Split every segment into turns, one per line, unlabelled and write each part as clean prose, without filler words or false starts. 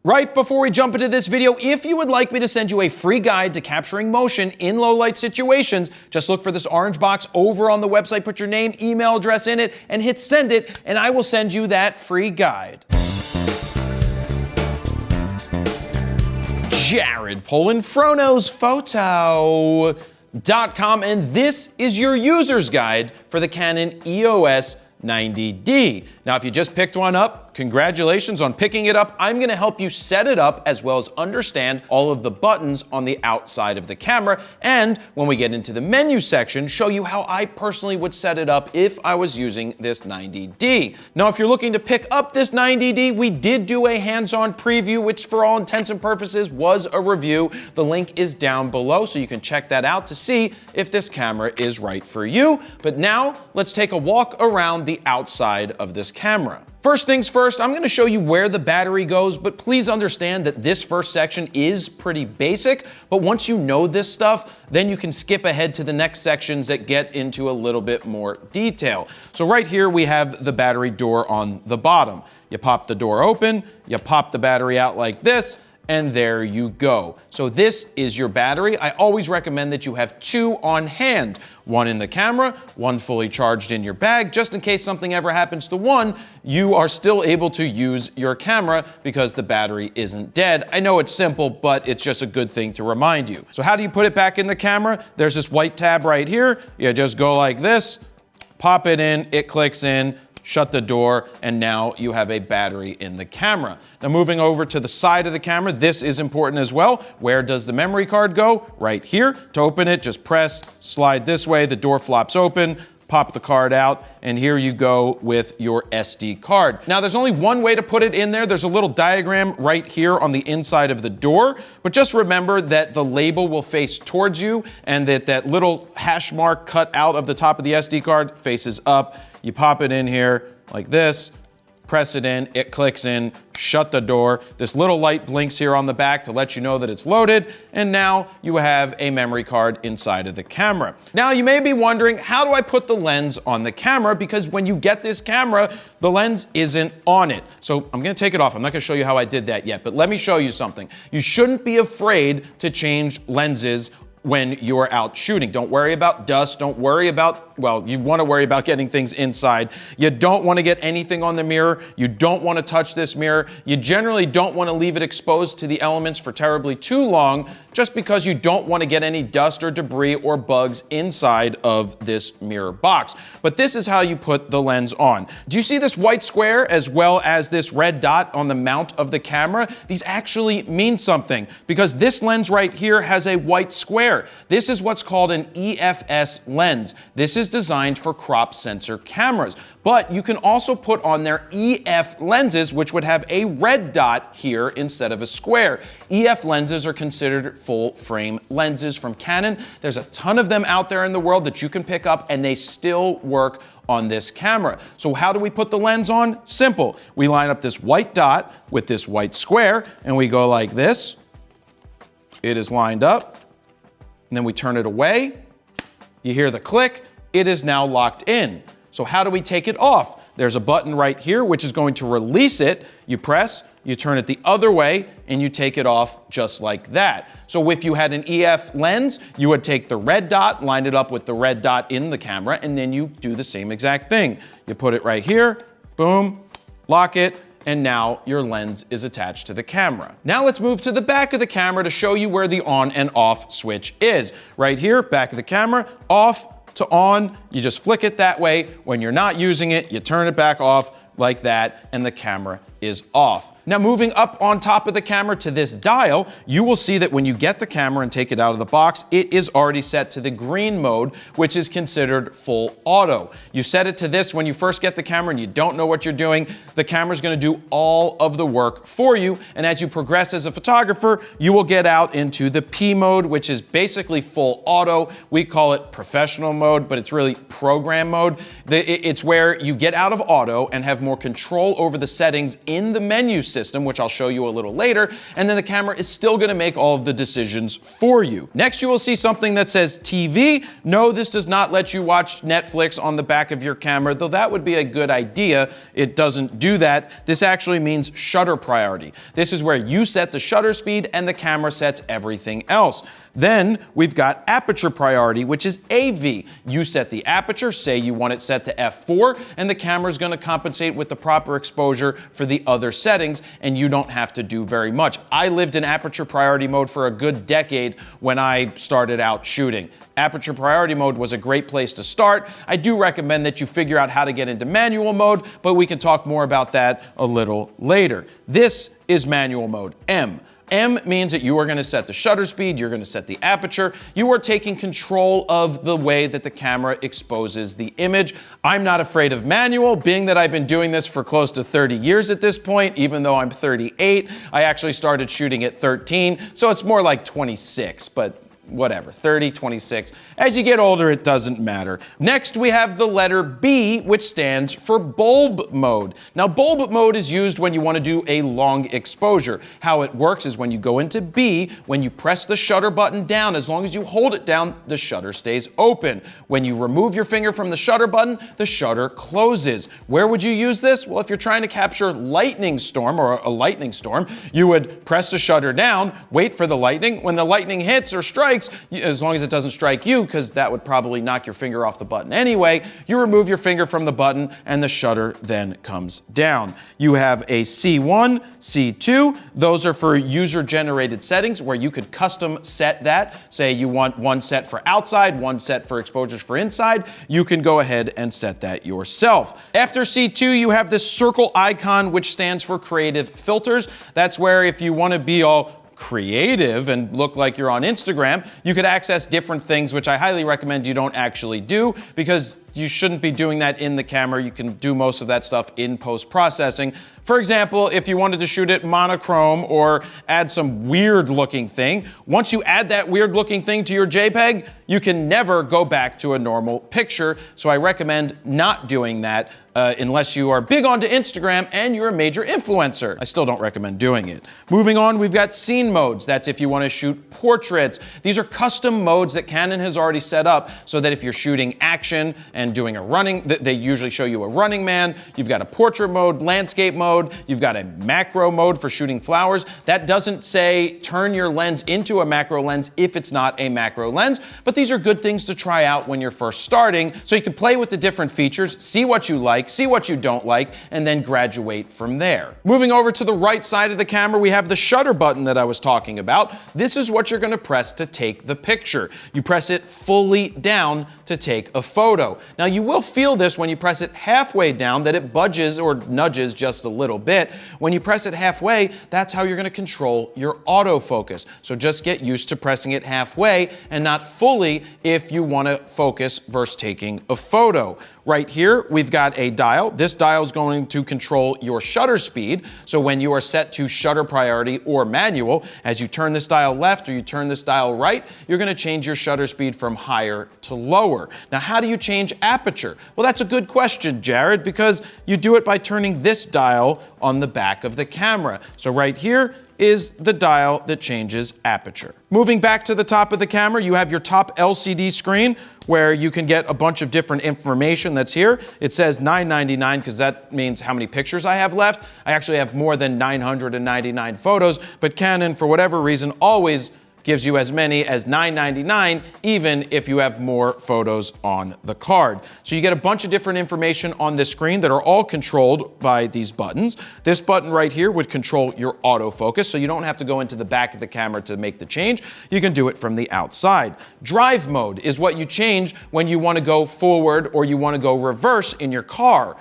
Right before we jump into this video, if you would like me to send you a free guide to capturing motion in low light situations, just look for this orange box over on the website, put your name, email address in it, and hit send it, and I will send you that free guide. Jared Polinfrono's Photo.com, and this is your user's guide for the Canon EOS 90D. Now, if you just picked one up, congratulations on picking it up. I'm gonna help you set it up as well as understand all of the buttons on the outside of the camera. And when we get into the menu section, show you how I personally would set it up if I was using this 90D. Now, if you're looking to pick up this 90D, we did do a hands-on preview, which for all intents and purposes was a review. The link is down below, so you can check that out to see if this camera is right for you. But now, let's take a walk around the outside of this camera. First things first, I'm gonna show you where the battery goes, but please understand that this first section is pretty basic, but once you know this stuff, then you can skip ahead to the next sections that get into a little bit more detail. So right here, we have the battery door on the bottom. You pop the door open, you pop the battery out like this, and there you go. So this is your battery. I always recommend that you have two on hand, one in the camera, one fully charged in your bag, just in case something ever happens to one, you are still able to use your camera because the battery isn't dead. I know it's simple, but it's just a good thing to remind you. So how do you put it back in the camera? There's this white tab right here. You just go like this, pop it in, it clicks in, shut the door, and now you have a battery in the camera. Now moving over to the side of the camera, this is important as well. Where does the memory card go? Right here. To open it, just press, slide this way, the door flops open, pop the card out, and here you go with your SD card. Now there's only one way to put it in there. There's a little diagram right here on the inside of the door, but just remember that the label will face towards you and that little hash mark cut out of the top of the SD card faces up. You pop it in here like this, press it in, it clicks in, shut the door. This little light blinks here on the back to let you know that it's loaded, and now you have a memory card inside of the camera. Now you may be wondering, how do I put the lens on the camera? Because when you get this camera, the lens isn't on it. So I'm gonna take it off. I'm not gonna show you how I did that yet, but let me show you something. You shouldn't be afraid to change lenses when you're out shooting. Don't worry about dust. Don't worry about, well, you want to worry about getting things inside. You don't want to get anything on the mirror. You don't want to touch this mirror. You generally don't want to leave it exposed to the elements for terribly too long, just because you don't want to get any dust or debris or bugs inside of this mirror box. But this is how you put the lens on. Do you see this white square as well as this red dot on the mount of the camera? These actually mean something because this lens right here has a white square. This is what's called an EFS lens. This is designed for crop sensor cameras. But you can also put on their EF lenses, which would have a red dot here instead of a square. EF lenses are considered full frame lenses from Canon. There's a ton of them out there in the world that you can pick up, and they still work on this camera. So how do we put the lens on? Simple. We line up this white dot with this white square, and we go like this. It is lined up. And then we turn it away. You hear the click. It is now locked in. So how do we take it off? There's a button right here which is going to release it. You press, you turn it the other way, and you take it off just like that. So if you had an EF lens, you would take the red dot, line it up with the red dot in the camera, and then you do the same exact thing. You put it right here, boom, lock it, and now your lens is attached to the camera. Now let's move to the back of the camera to show you where the on and off switch is. Right here, back of the camera, off to on, you just flick it that way. When you're not using it, you turn it back off like that, and the camera is off. Now moving up on top of the camera to this dial, you will see that when you get the camera and take it out of the box, it is already set to the green mode, which is considered full auto. You set it to this when you first get the camera and you don't know what you're doing. The camera's gonna do all of the work for you, and as you progress as a photographer, you will get out into the P mode, which is basically full auto. We call it professional mode, but it's really program mode. It's where you get out of auto and have more control over the settings in the menu system, which I'll show you a little later, and then the camera is still gonna make all of the decisions for you. Next, you will see something that says TV. No, this does not let you watch Netflix on the back of your camera, though that would be a good idea. It doesn't do that. This actually means shutter priority. This is where you set the shutter speed and the camera sets everything else. Then we've got aperture priority, which is AV. You set the aperture, say you want it set to f4, and the camera is going to compensate with the proper exposure for the other settings, and you don't have to do very much. I lived in aperture priority mode for a good decade when I started out shooting. Aperture priority mode was a great place to start. I do recommend that you figure out how to get into manual mode, but we can talk more about that a little later. This is manual mode, M. M means that you are going to set the shutter speed, you're going to set the aperture, you are taking control of the way that the camera exposes the image. I'm not afraid of manual, being that I've been doing this for close to 30 years at this point, even though I'm 38. I actually started shooting at 13, so it's more like 26, but whatever, 30, 26. As you get older, it doesn't matter. Next, we have the letter B, which stands for bulb mode. Now, bulb mode is used when you want to do a long exposure. How it works is when you go into B, when you press the shutter button down, as long as you hold it down, the shutter stays open. When you remove your finger from the shutter button, the shutter closes. Where would you use this? Well, if you're trying to capture lightning storm or a lightning storm, you would press the shutter down, wait for the lightning. When the lightning hits or strikes, as long as it doesn't strike you, because that would probably knock your finger off the button anyway, you remove your finger from the button and the shutter then comes down. You have a C1, C2. Those are for user-generated settings where you could custom set that. Say you want one set for outside, one set for exposures for inside. You can go ahead and set that yourself. After C2, you have this circle icon, which stands for creative filters. That's where if you want to be all creative and look like you're on Instagram, you could access different things, which I highly recommend you don't actually do, because you shouldn't be doing that in the camera. You can do most of that stuff in post-processing. For example, if you wanted to shoot it monochrome or add some weird looking thing, once you add that weird looking thing to your JPEG, you can never go back to a normal picture. So I recommend not doing that unless you are big onto Instagram and you're a major influencer. I still don't recommend doing it. Moving on, we've got scene modes. That's if you want to shoot portraits. These are custom modes that Canon has already set up so that if you're shooting action and doing a running, they usually show you a running man. You've got a portrait mode, landscape mode. You've got a macro mode for shooting flowers. That doesn't say turn your lens into a macro lens if it's not a macro lens, but these are good things to try out when you're first starting so you can play with the different features, see what you like, see what you don't like, and then graduate from there. Moving over to the right side of the camera, we have the shutter button that I was talking about. This is what you're going to press to take the picture. You press it fully down to take a photo. Now you will feel this when you press it halfway down, that it budges or nudges just a little bit. When you press it halfway, that's how you're going to control your autofocus. So just get used to pressing it halfway and not fully if you want to focus versus taking a photo. Right here, we've got a dial. This dial is going to control your shutter speed. So when you are set to shutter priority or manual, as you turn this dial left or you turn this dial right, you're going to change your shutter speed from higher to lower. Now, how do you change aperture? Well, that's a good question, Jared, because you do it by turning this dial on the back of the camera. So right here is the dial that changes aperture. Moving back to the top of the camera, you have your top LCD screen where you can get a bunch of different information that's here. It says 999 because that means how many pictures I have left. I actually have more than 999 photos, but Canon, for whatever reason, always gives you as many as 999, even if you have more photos on the card. So you get a bunch of different information on this screen that are all controlled by these buttons. This button right here would control your autofocus, so you don't have to go into the back of the camera to make the change. You can do it from the outside. Drive mode is what you change when you want to go forward or you want to go reverse in your car.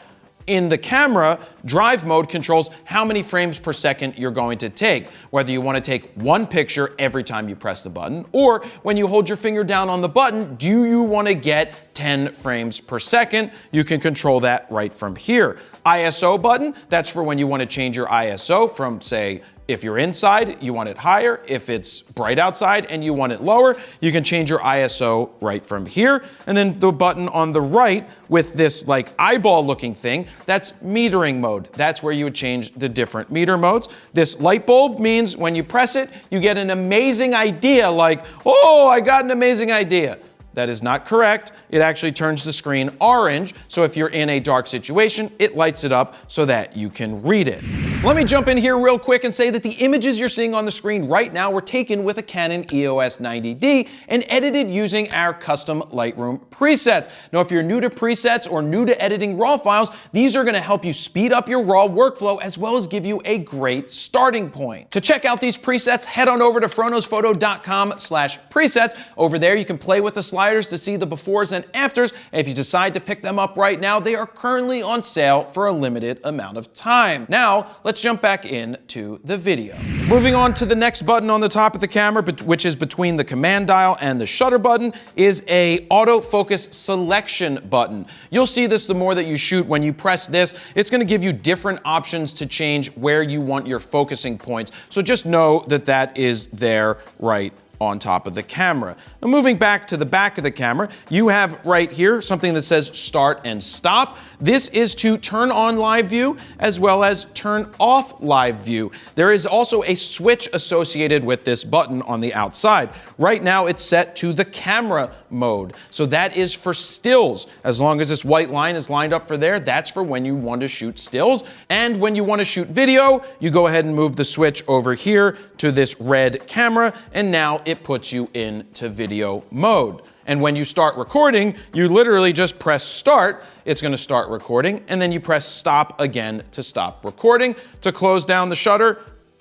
In the camera, drive mode controls how many frames per second you're going to take, whether you want to take one picture every time you press the button, or when you hold your finger down on the button, do you want to get 10 frames per second? You can control that right from here. ISO button, that's for when you want to change your ISO from, say, If you're inside, you want it higher. If it's bright outside and you want it lower, you can change your ISO right from here. And then the button on the right with this like eyeball looking thing, that's metering mode. That's where you would change the different meter modes. This light bulb means when you press it, you get an amazing idea like, oh, I got an amazing idea. That is not correct. It actually turns the screen orange, so if you're in a dark situation, it lights it up so that you can read it. Let me jump in here real quick and say that the images you're seeing on the screen right now were taken with a Canon EOS 90D and edited using our custom Lightroom presets. Now, if you're new to presets or new to editing RAW files, these are gonna help you speed up your RAW workflow as well as give you a great starting point. To check out these presets, head on over to froknowsphoto.com/presets. Over there, you can play with the sliders to see the befores and afters. And if you decide to pick them up right now, they are currently on sale for a limited amount of time. Now, let's jump back into the video. Moving on to the next button on the top of the camera, which is between the command dial and the shutter button, is a autofocus selection button. You'll see this the more that you shoot. When you press this, it's going to give you different options to change where you want your focusing points. So just know that that is there right on top of the camera. Now, moving back to the back of the camera, you have right here something that says start and stop. This is to turn on live view as well as turn off live view. There is also a switch associated with this button on the outside. Right now it's set to the camera mode. So that is for stills. As long as this white line is lined up for there, that's for when you want to shoot stills. And when you want to shoot video, you go ahead and move the switch over here to this red camera, and now it puts you into video mode. And when you start recording, you literally just press start, it's going to start recording, and then you press stop again to stop recording. To close down the shutter,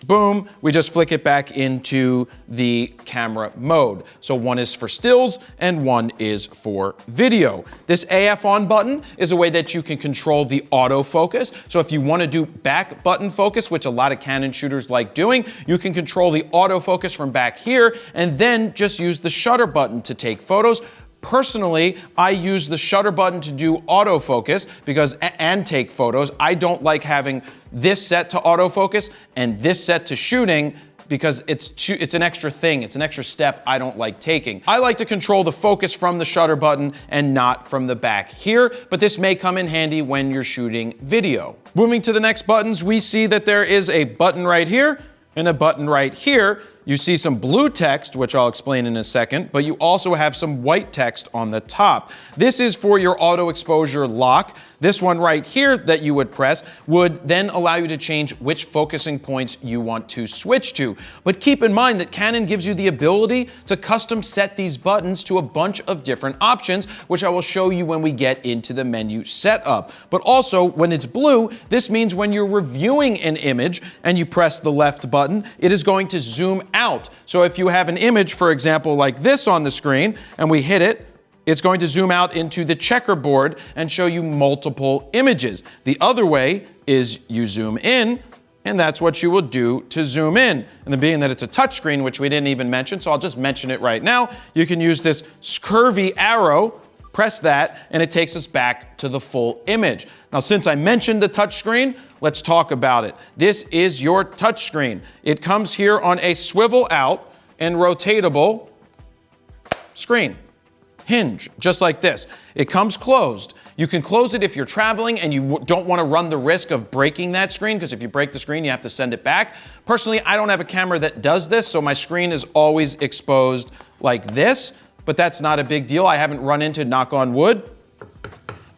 boom, we just flick it back into the camera mode. So one is for stills and one is for video. This AF on button is a way that you can control the autofocus. So if you want to do back button focus, which a lot of Canon shooters like doing, you can control the autofocus from back here and then just use the shutter button to take photos. Personally, I use the shutter button to do autofocus and take photos. I don't like having this set to autofocus and this set to shooting because it's an extra thing. It's an extra step I don't like taking. I like to control the focus from the shutter button and not from the back here, but this may come in handy when you're shooting video. Moving to the next buttons, we see that there is a button right here and a button right here. You see some blue text, which I'll explain in a second, but you also have some white text on the top. This is for your auto exposure lock. This one right here that you would press would then allow you to change which focusing points you want to switch to. But keep in mind that Canon gives you the ability to custom set these buttons to a bunch of different options, which I will show you when we get into the menu setup. But also, when it's blue, this means when you're reviewing an image and you press the left button, it is going to zoom out. So if you have an image, for example, like this on the screen, and we hit it, it's going to zoom out into the checkerboard and show you multiple images. The other way is you zoom in, and that's what you will do to zoom in. And then being that it's a touchscreen, which we didn't even mention, so I'll just mention it right now, you can use this curvy arrow, press that, and it takes us back to the full image. Now, since I mentioned the touchscreen, let's talk about it. This is your touchscreen. It comes here on a swivel out and rotatable screen. Hinge, just like this. It comes closed. You can close it if you're traveling and you don't want to run the risk of breaking that screen, because if you break the screen, you have to send it back. Personally, I don't have a camera that does this, so my screen is always exposed like this, but that's not a big deal. I haven't run into, knock on wood,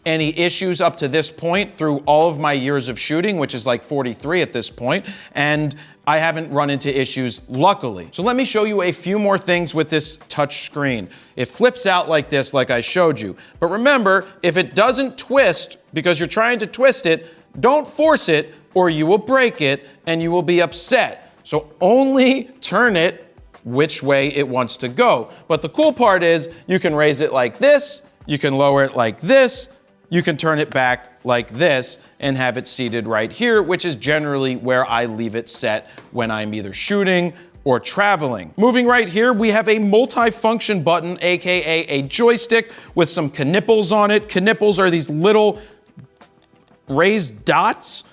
any issues up to this point through all of my years of shooting, which is like 43 at this point, and I haven't run into issues, luckily. So let me show you a few more things with this touch screen. It flips out like this, like I showed you. But remember, if it doesn't twist, because you're trying to twist it, don't force it or you will break it and you will be upset. So only turn it which way it wants to go. But the cool part is you can raise it like this, you can lower it like this, you can turn it back like this and have it seated right here, which is generally where I leave it set when I'm either shooting or traveling. Moving right here, we have a multi-function button, AKA a joystick with some knipples on it. Knipples are these little raised dots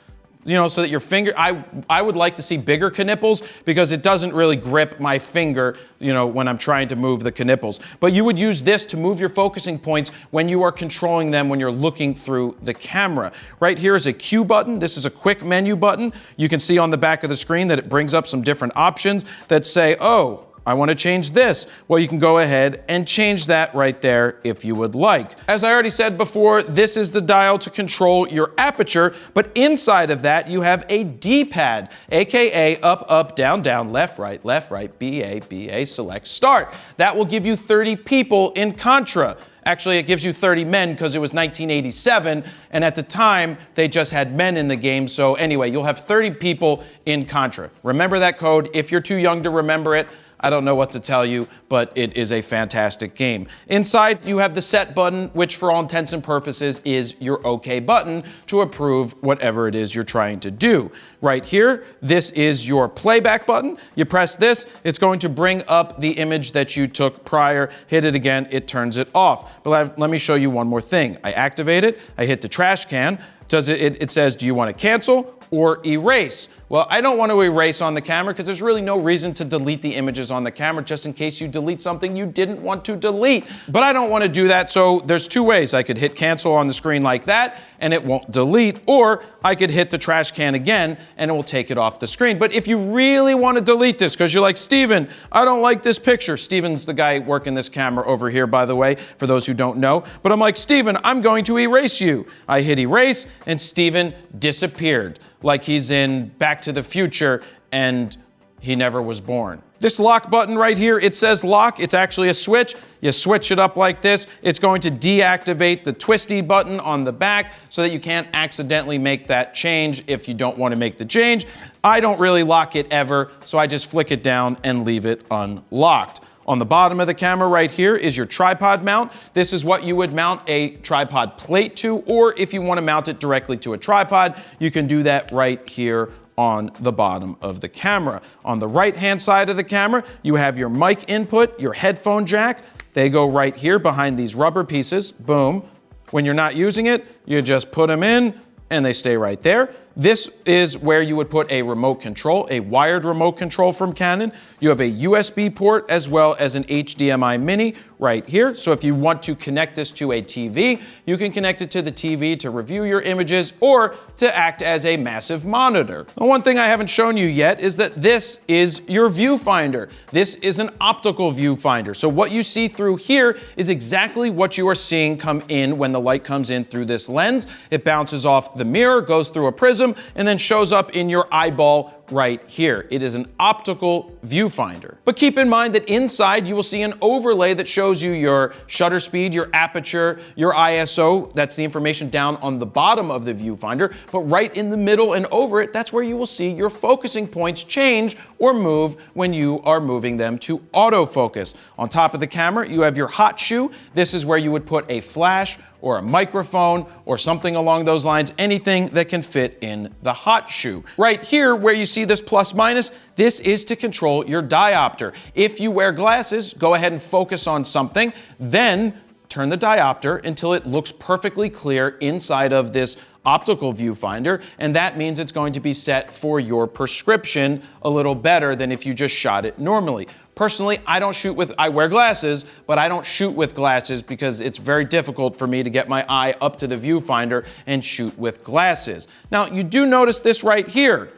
you know, so that your finger, I would like to see bigger knipples because it doesn't really grip my finger, you know, when I'm trying to move the knipples. But you would use this to move your focusing points when you are controlling them when you're looking through the camera. Right here is a Q button. This is a quick menu button. You can see on the back of the screen that it brings up some different options that say, oh, I want to change this. Well, you can go ahead and change that right there if you would like. As I already said before, this is the dial to control your aperture, but inside of that, you have a D-pad, aka up, up, down, down, left, right, BA, BA, select, start. That will give you 30 people in Contra. Actually, it gives you 30 men because it was 1987, and at the time, they just had men in the game. So anyway, you'll have 30 people in Contra. Remember that code. If you're too young to remember it, I don't know what to tell you, but it is a fantastic game. Inside, you have the set button, which for all intents and purposes is your OK button to approve whatever it is you're trying to do. Right here, this is your playback button. You press this, it's going to bring up the image that you took prior. Hit it again, it turns it off. But let me show you one more thing. I activate it, I hit the trash can. It says, do you want to cancel or erase? Well, I don't want to erase on the camera because there's really no reason to delete the images on the camera just in case you delete something you didn't want to delete. But I don't want to do that, so there's two ways. I could hit cancel on the screen like that and it won't delete, or I could hit the trash can again and it will take it off the screen. But if you really want to delete this because you're like, Steven, I don't like this picture. Steven's the guy working this camera over here, by the way, for those who don't know. But I'm like, Steven, I'm going to erase you. I hit erase and Steven disappeared. Like he's in Back to the Future and he never was born. This lock button right here, it says lock. It's actually a switch. You switch it up like this. It's going to deactivate the twisty button on the back so that you can't accidentally make that change if you don't want to make the change. I don't really lock it ever, so I just flick it down and leave it unlocked. On the bottom of the camera right here is your tripod mount. This is what you would mount a tripod plate to, or if you want to mount it directly to a tripod, you can do that right here on the bottom of the camera. On the right-hand side of the camera, you have your mic input, your headphone jack. They go right here behind these rubber pieces. Boom. When you're not using it, you just put them in and they stay right there. This is where you would put a remote control, a wired remote control from Canon. You have a USB port as well as an HDMI mini right here. So if you want to connect this to a TV, you can connect it to the TV to review your images or to act as a massive monitor. The one thing I haven't shown you yet is that this is your viewfinder. This is an optical viewfinder. So what you see through here is exactly what you are seeing come in when the light comes in through this lens. It bounces off the mirror, goes through a prism, and then shows up in your eyeball right here. It is an optical viewfinder. But keep in mind that inside you will see an overlay that shows you your shutter speed, your aperture, your ISO. That's the information down on the bottom of the viewfinder. But right in the middle and over it, that's where you will see your focusing points change or move when you are moving them to autofocus. On top of the camera, you have your hot shoe. This is where you would put a flash or a microphone or something along those lines, anything that can fit in the hot shoe. Right here where you see this plus minus, this is to control your diopter. If you wear glasses, go ahead and focus on something, then turn the diopter until it looks perfectly clear inside of this optical viewfinder, and that means it's going to be set for your prescription a little better than if you just shot it normally. Personally, I wear glasses, but I don't shoot with glasses because it's very difficult for me to get my eye up to the viewfinder and shoot with glasses. Now, you do notice this right here.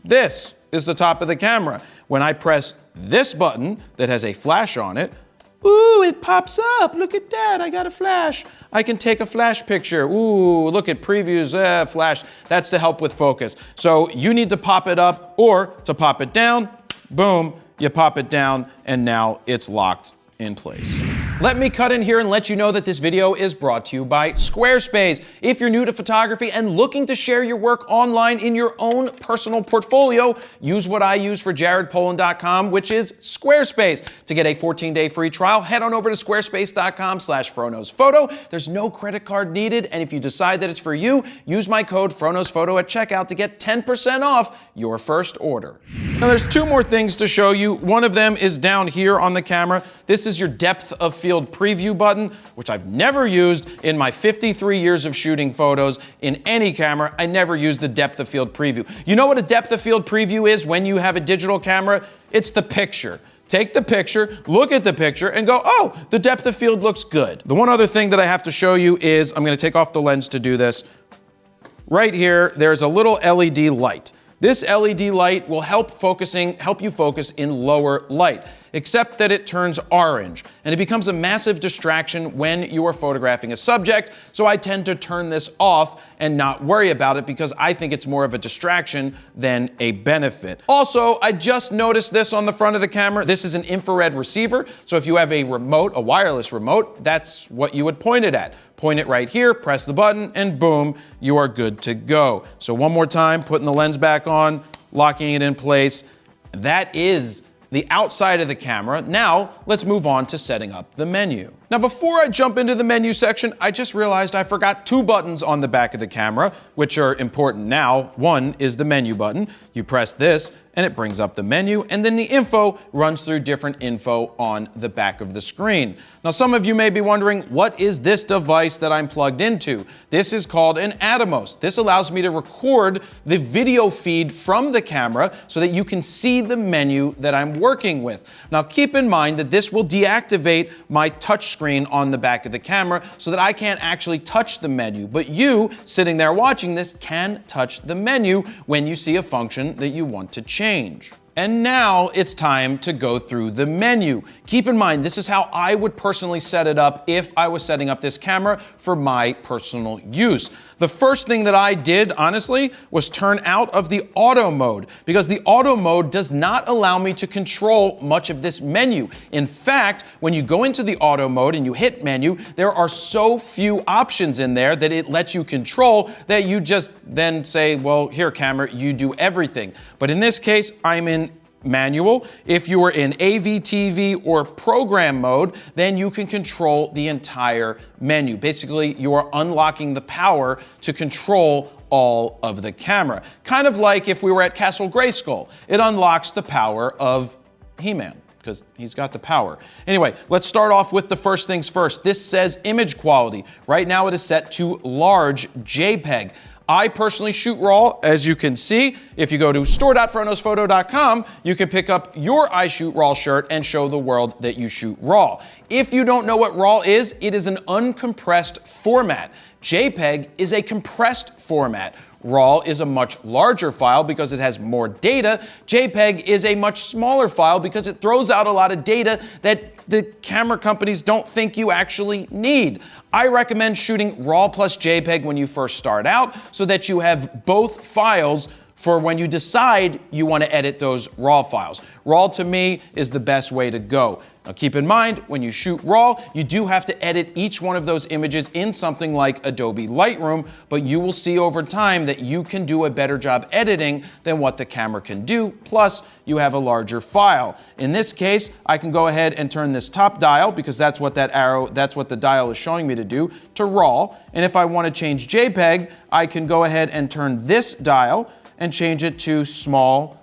This is the top of the camera. When I press this button that has a flash on it, ooh, it pops up. Look at that, I got a flash. I can take a flash picture. Ooh, look at previews, flash. That's to help with focus. So you need to pop it up or to pop it down, boom, you pop it down and now it's locked in place. Let me cut in here and let you know that this video is brought to you by Squarespace. If you're new to photography and looking to share your work online in your own personal portfolio, use what I use for jaredpoland.com, which is Squarespace. To get a 14-day free trial, head on over to squarespace.com/FroKnowsPhoto. There's no credit card needed, and if you decide that it's for you, use my code FroKnowsPhoto at checkout to get 10% off your first order. Now there's two more things to show you. One of them is down here on the camera. This is your depth of field field preview button, which I've never used in my 53 years of shooting photos in any camera. I never used a depth of field preview. You know what a depth of field preview is when you have a digital camera? It's the picture. Take the picture, look at the picture, and go, oh, the depth of field looks good. The one other thing that I have to show you is, I'm gonna take off the lens to do this. Right here, there's a little LED light. This LED light will help you focus in lower light, except that it turns orange, and it becomes a massive distraction when you are photographing a subject, so I tend to turn this off and not worry about it because I think it's more of a distraction than a benefit. Also, I just noticed this on the front of the camera. This is an infrared receiver, so if you have a remote, a wireless remote, that's what you would point it at. Point it right here, press the button, and boom, you are good to go. So one more time, putting the lens back on, locking it in place. That is the outside of the camera. Now, let's move on to setting up the menu. Now, before I jump into the menu section, I just realized I forgot two buttons on the back of the camera, which are important now. One is the menu button. You press this, and it brings up the menu, and then the info runs through different info on the back of the screen. Now, some of you may be wondering, what is this device that I'm plugged into? This is called an Atomos. This allows me to record the video feed from the camera so that you can see the menu that I'm working with. Now, keep in mind that this will deactivate my touch screen on the back of the camera so that I can't actually touch the menu, but you, sitting there watching this, can touch the menu when you see a function that you want to change. And now it's time to go through the menu. Keep in mind, this is how I would personally set it up if I was setting up this camera for my personal use. The first thing that I did, honestly, was turn out of the auto mode, because the auto mode does not allow me to control much of this menu. In fact, when you go into the auto mode and you hit menu, there are so few options in there that it lets you control that you just then say, well, here, camera, you do everything. But in this case, I'm in manual. If you are in AVTV or program mode, then you can control the entire menu. Basically, you are unlocking the power to control all of the camera. Kind of like if we were at Castle Grayskull. It unlocks the power of He-Man, because he's got the power. Anyway, let's start off with the first things first. This says image quality. Right now it is set to large JPEG. I personally shoot RAW, as you can see. If you go to store.froknowsphoto.com, you can pick up your I Shoot RAW shirt and show the world that you shoot RAW. If you don't know what RAW is, it is an uncompressed format. JPEG is a compressed format. RAW is a much larger file because it has more data. JPEG is a much smaller file because it throws out a lot of data that the camera companies don't think you actually need. I recommend shooting RAW plus JPEG when you first start out so that you have both files for when you decide you want to edit those RAW files. RAW, to me, is the best way to go. Now keep in mind, when you shoot RAW, you do have to edit each one of those images in something like Adobe Lightroom, but you will see over time that you can do a better job editing than what the camera can do, plus you have a larger file. In this case, I can go ahead and turn this top dial, because that's what the dial is showing me to do, to RAW, and if I want to change JPEG, I can go ahead and turn this dial and change it to small,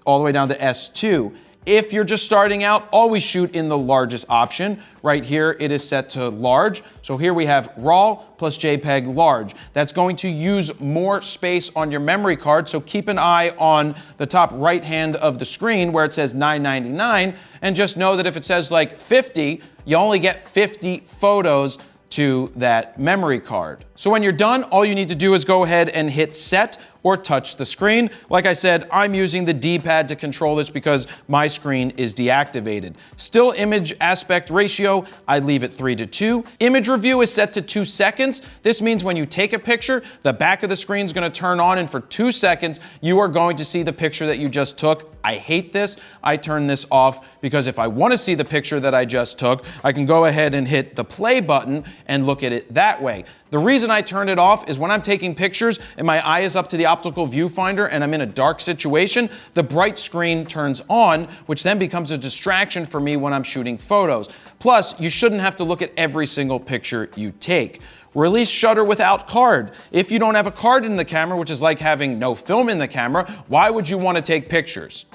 all the way down to S2. If you're just starting out, always shoot in the largest option. Right here, it is set to large. So here we have RAW plus JPEG large. That's going to use more space on your memory card, so keep an eye on the top right hand of the screen where it says $9.99, and just know that if it says like 50, you only get 50 photos to that memory card. So when you're done, all you need to do is go ahead and hit set or touch the screen. Like I said, I'm using the D-pad to control this because my screen is deactivated. Still image aspect ratio, I leave it 3:2. Image review is set to 2 seconds. This means when you take a picture, the back of the screen is going to turn on, and for 2 seconds, you are going to see the picture that you just took. I hate this. I turn this off because if I want to see the picture that I just took, I can go ahead and hit the play button and look at it that way. The reason I turn it off is when I'm taking pictures and my eye is up to the optical viewfinder and I'm in a dark situation, the bright screen turns on, which then becomes a distraction for me when I'm shooting photos. Plus, you shouldn't have to look at every single picture you take. Release shutter without card. If you don't have a card in the camera, which is like having no film in the camera, why would you want to take pictures?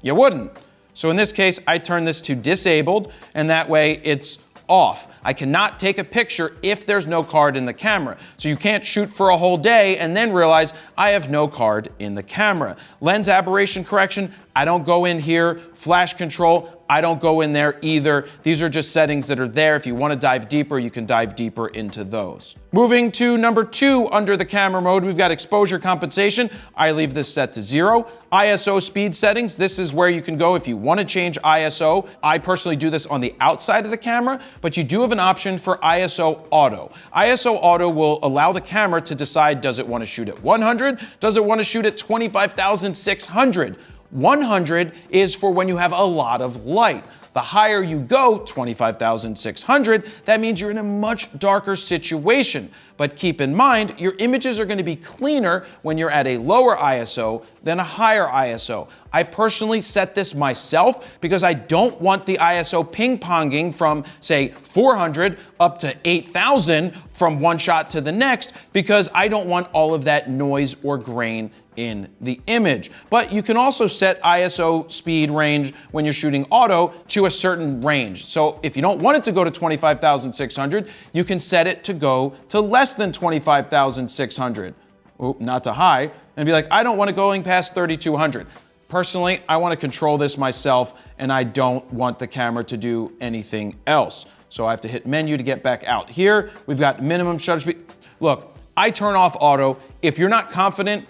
You wouldn't. So in this case, I turn this to disabled, and that way it's off. I cannot take a picture if there's no card in the camera. So you can't shoot for a whole day and then realize I have no card in the camera. Lens aberration correction, I don't go in here. Flash control, I don't go in there either. These are just settings that are there. If you want to dive deeper, you can dive deeper into those. Moving to number 2 under the camera mode, we've got exposure compensation. I leave this set to 0. ISO speed settings, this is where you can go if you want to change ISO. I personally do this on the outside of the camera, but you do have an option for ISO auto. ISO auto will allow the camera to decide, does it want to shoot at 100? Does it want to shoot at 25,600? 100 is for when you have a lot of light. The higher you go, 25,600, that means you're in a much darker situation. But keep in mind, your images are going to be cleaner when you're at a lower ISO than a higher ISO. I personally set this myself because I don't want the ISO ping-ponging from, say, 400 up to 8,000 from one shot to the next, because I don't want all of that noise or grain in the image. But you can also set ISO speed range when you're shooting auto to a certain range. So if you don't want it to go to 25,600, you can set it to go to less than 25,600. Not to high, and be like, I don't want it going past 3,200. Personally, I want to control this myself, and I don't want the camera to do anything else. So I have to hit menu to get back out. Here, we've got minimum shutter speed. Look, I turn off auto. If you're not confident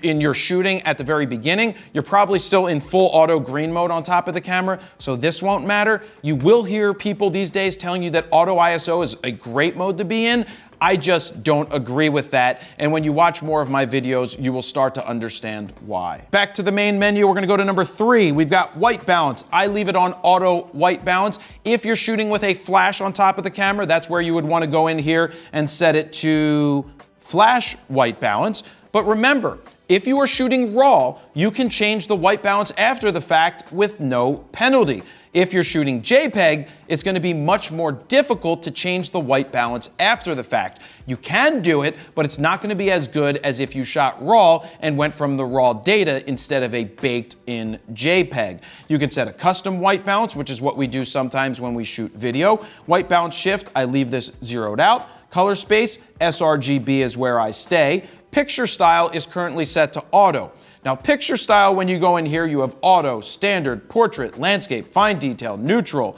in your shooting at the very beginning, you're probably still in full auto green mode on top of the camera, so this won't matter. You will hear people these days telling you that auto ISO is a great mode to be in. I just don't agree with that, and when you watch more of my videos, you will start to understand why. Back to the main menu, we're gonna go to number 3. We've got white balance. I leave it on auto white balance. If you're shooting with a flash on top of the camera, that's where you would wanna go in here and set it to flash white balance. But remember, if you are shooting RAW, you can change the white balance after the fact with no penalty. If you're shooting JPEG, it's going to be much more difficult to change the white balance after the fact. You can do it, but it's not going to be as good as if you shot RAW and went from the RAW data instead of a baked-in JPEG. You can set a custom white balance, which is what we do sometimes when we shoot video. White balance shift, I leave this zeroed out. Color space, sRGB is where I stay. Picture style is currently set to auto. Now, picture style, when you go in here, you have auto, standard, portrait, landscape, fine detail, neutral,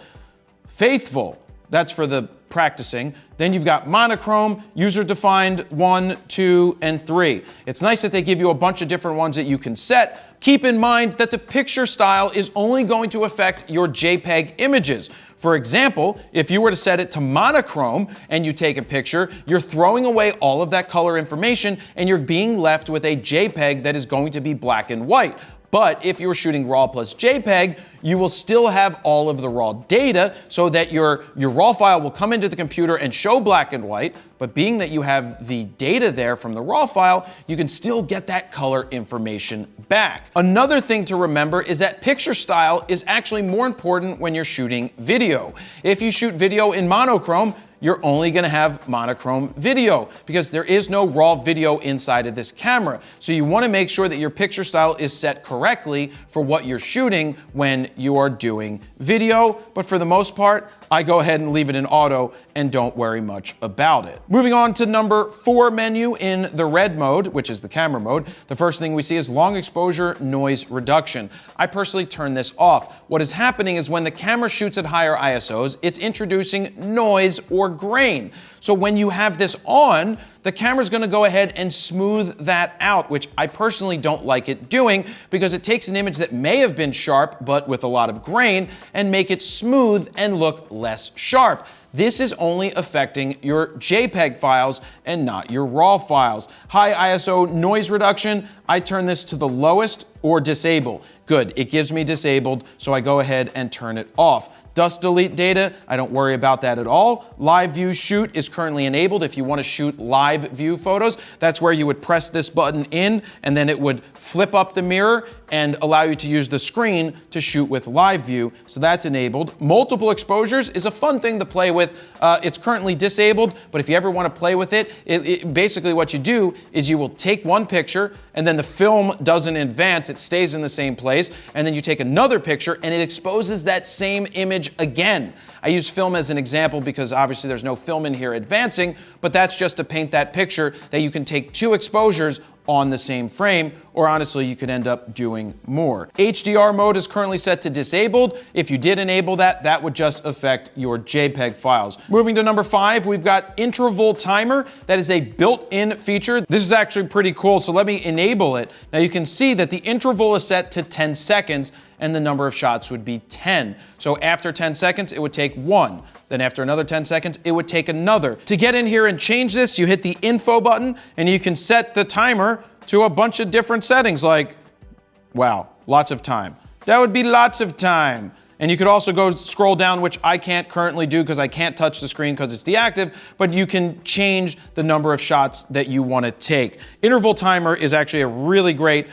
faithful. That's for the practicing. Then you've got monochrome, user-defined 1, 2, and 3. It's nice that they give you a bunch of different ones that you can set. Keep in mind that the picture style is only going to affect your JPEG images. For example, if you were to set it to monochrome and you take a picture, you're throwing away all of that color information and you're being left with a JPEG that is going to be black and white. But if you're shooting RAW plus JPEG, you will still have all of the raw data so that your RAW file will come into the computer and show black and white, but being that you have the data there from the RAW file, you can still get that color information back. Another thing to remember is that picture style is actually more important when you're shooting video. If you shoot video in monochrome, you're only going to have monochrome video because there is no raw video inside of this camera. So you want to make sure that your picture style is set correctly for what you're shooting when you are doing video. But for the most part, I go ahead and leave it in auto and don't worry much about it. Moving on to number 4 menu in the red mode, which is the camera mode. The first thing we see is long exposure noise reduction. I personally turn this off. What is happening is when the camera shoots at higher ISOs, it's introducing noise or grain. So when you have this on, the camera's gonna go ahead and smooth that out, which I personally don't like it doing because it takes an image that may have been sharp but with a lot of grain and make it smooth and look less sharp. This is only affecting your JPEG files and not your RAW files. High ISO noise reduction, I turn this to the lowest or disable. Good, it gives me disabled, so I go ahead and turn it off. Dust delete data, I don't worry about that at all. Live view shoot is currently enabled. If you want to shoot live view photos, that's where you would press this button in and then it would flip up the mirror and allow you to use the screen to shoot with live view. So that's enabled. Multiple exposures is a fun thing to play with. It's currently disabled, but if you ever want to play with it, basically what you do is you will take one picture and then the film doesn't advance, it stays in the same place, and then you take another picture and it exposes that same image image again. I use film as an example because obviously there's no film in here advancing, but that's just to paint that picture that you can take 2 exposures on the same frame, or honestly, you could end up doing more. HDR mode is currently set to disabled. If you did enable that, that would just affect your JPEG files. Moving to number 5, we've got interval timer. That is a built-in feature. This is actually pretty cool, so let me enable it. Now you can see that the interval is set to 10 seconds, and the number of shots would be 10. So after 10 seconds, it would take 1. Then after another 10 seconds, it would take another. To get in here and change this, you hit the info button and you can set the timer to a bunch of different settings like, wow, lots of time. That would be lots of time. And you could also go scroll down, which I can't currently do because I can't touch the screen because it's deactive, but you can change the number of shots that you want to take. Interval timer is actually a really great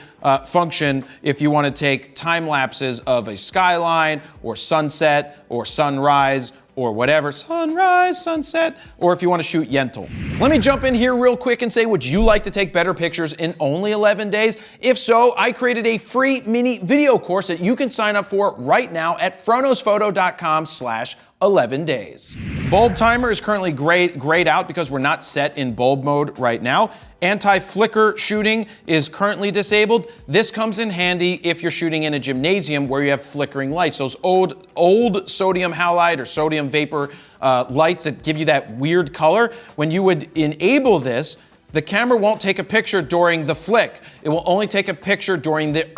function if you want to take time lapses of a skyline or sunset or sunrise or whatever, sunrise, sunset, or if you want to shoot Yentl. Let me jump in here real quick and say, would you like to take better pictures in only 11 days? If so, I created a free mini video course that you can sign up for right now at froknosphoto.com/11 days. Bulb timer is currently grayed out because we're not set in bulb mode right now. Anti-flicker shooting is currently disabled. This comes in handy if you're shooting in a gymnasium where you have flickering lights. Those old sodium halide or sodium vapor lights that give you that weird color. When you would enable this, the camera won't take a picture during the flick. It will only take a picture during the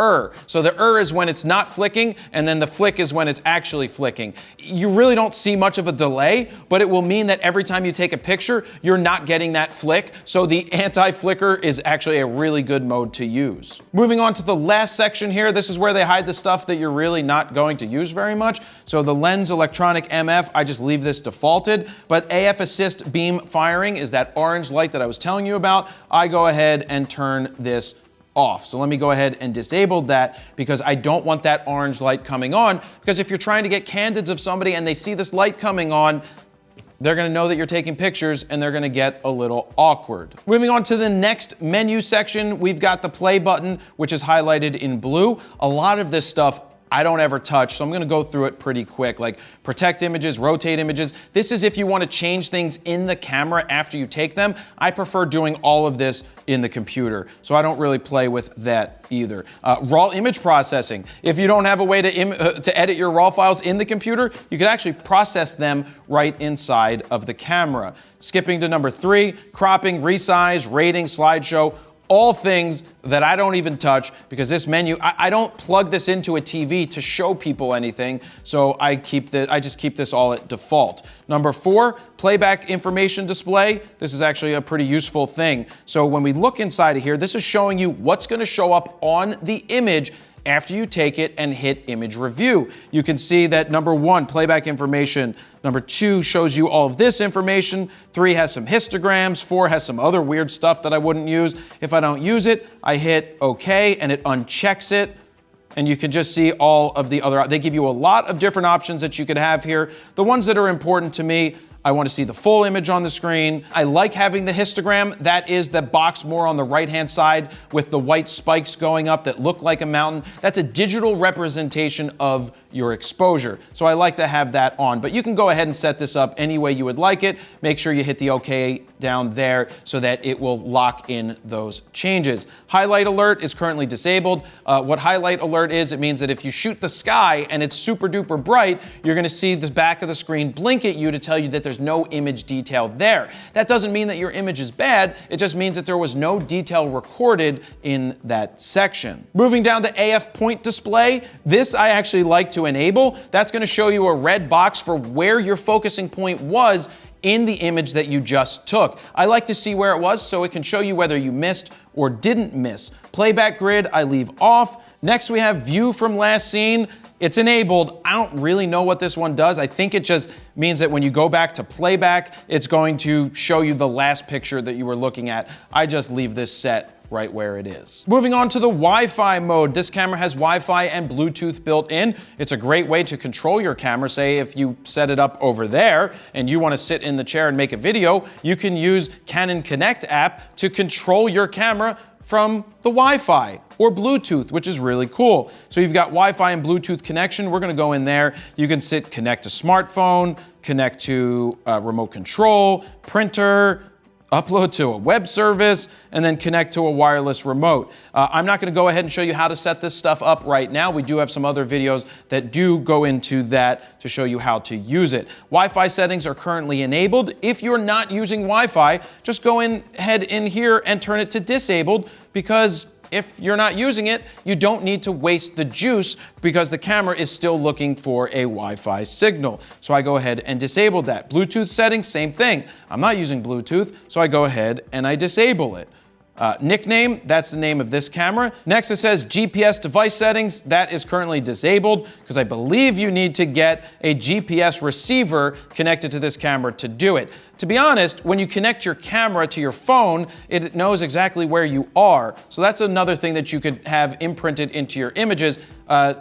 So the is when it's not flicking, and then the flick is when it's actually flicking. You really don't see much of a delay, but it will mean that every time you take a picture, you're not getting that flick. So the anti-flicker is actually a really good mode to use. Moving on to the last section here, this is where they hide the stuff that you're really not going to use very much. So the lens electronic MF, I just leave this defaulted, but AF assist beam firing is that orange light that I was telling you about. I go ahead and turn this off. So let me go ahead and disable that because I don't want that orange light coming on, because if you're trying to get candids of somebody and they see this light coming on, they're gonna know that you're taking pictures and they're gonna get a little awkward. Moving on to the next menu section, we've got the play button, which is highlighted in blue. A lot of this stuff I don't ever touch, so I'm gonna go through it pretty quick, like protect images, rotate images. This is if you wanna change things in the camera after you take them. I prefer doing all of this in the computer, so I don't really play with that either. Raw image processing. If you don't have a way to edit your RAW files in the computer, you can actually process them right inside of the camera. Skipping to number 3, cropping, resize, rating, slideshow. All things that I don't even touch because this menu, I don't plug this into a TV to show people anything, so I just keep this all at default. Number 4, playback information display. This is actually a pretty useful thing. So when we look inside of here, this is showing you what's going to show up on the image after you take it and hit image review. You can see that number 1, playback information. Number 2 shows you all of this information. 3 has some histograms. 4 has some other weird stuff that I wouldn't use. If I don't use it, I hit OK and it unchecks it. And you can just see all of the other, they give you a lot of different options that you could have here. The ones that are important to me, I want to see the full image on the screen. I like having the histogram. That is the box more on the right-hand side with the white spikes going up that look like a mountain. That's a digital representation of your exposure. So I like to have that on, but you can go ahead and set this up any way you would like it. Make sure you hit the OK down there so that it will lock in those changes. Highlight alert is currently disabled. What highlight alert is, it means that if you shoot the sky and it's super duper bright, you're gonna see the back of the screen blink at you to tell you that there's no image detail there. That doesn't mean that your image is bad, it just means that there was no detail recorded in that section. Moving down to AF point display, this I actually like to enable. That's gonna show you a red box for where your focusing point was in the image that you just took. I like to see where it was so it can show you whether you missed or didn't miss. Playback grid, I leave off. Next we have view from last scene. It's enabled. I don't really know what this one does. I think it just means that when you go back to playback, it's going to show you the last picture that you were looking at. I just leave this set right where it is. Moving on to the Wi-Fi mode. This camera has Wi-Fi and Bluetooth built in. It's a great way to control your camera. Say if you set it up over there and you want to sit in the chair and make a video, you can use Canon Connect app to control your camera from the Wi-Fi. or Bluetooth, which is really cool. So you've got Wi-Fi and Bluetooth connection. We're gonna go in there. You can connect to smartphone, connect to remote control, printer, upload to a web service, and then connect to a wireless remote. I'm not gonna go ahead and show you how to set this stuff up right now. We do have some other videos that do go into that to show you how to use it. Wi-Fi settings are currently enabled. If you're not using Wi-Fi, just go ahead in here and turn it to disabled, because if you're not using it, you don't need to waste the juice because the camera is still looking for a Wi-Fi signal. So I go ahead and disable that. Bluetooth settings, same thing. I'm not using Bluetooth, so I go ahead and I disable it. Nickname, that's the name of this camera. Next it says GPS device settings. That is currently disabled because I believe you need to get a GPS receiver connected to this camera to do it. To be honest, when you connect your camera to your phone, it knows exactly where you are. So that's another thing that you could have imprinted into your images,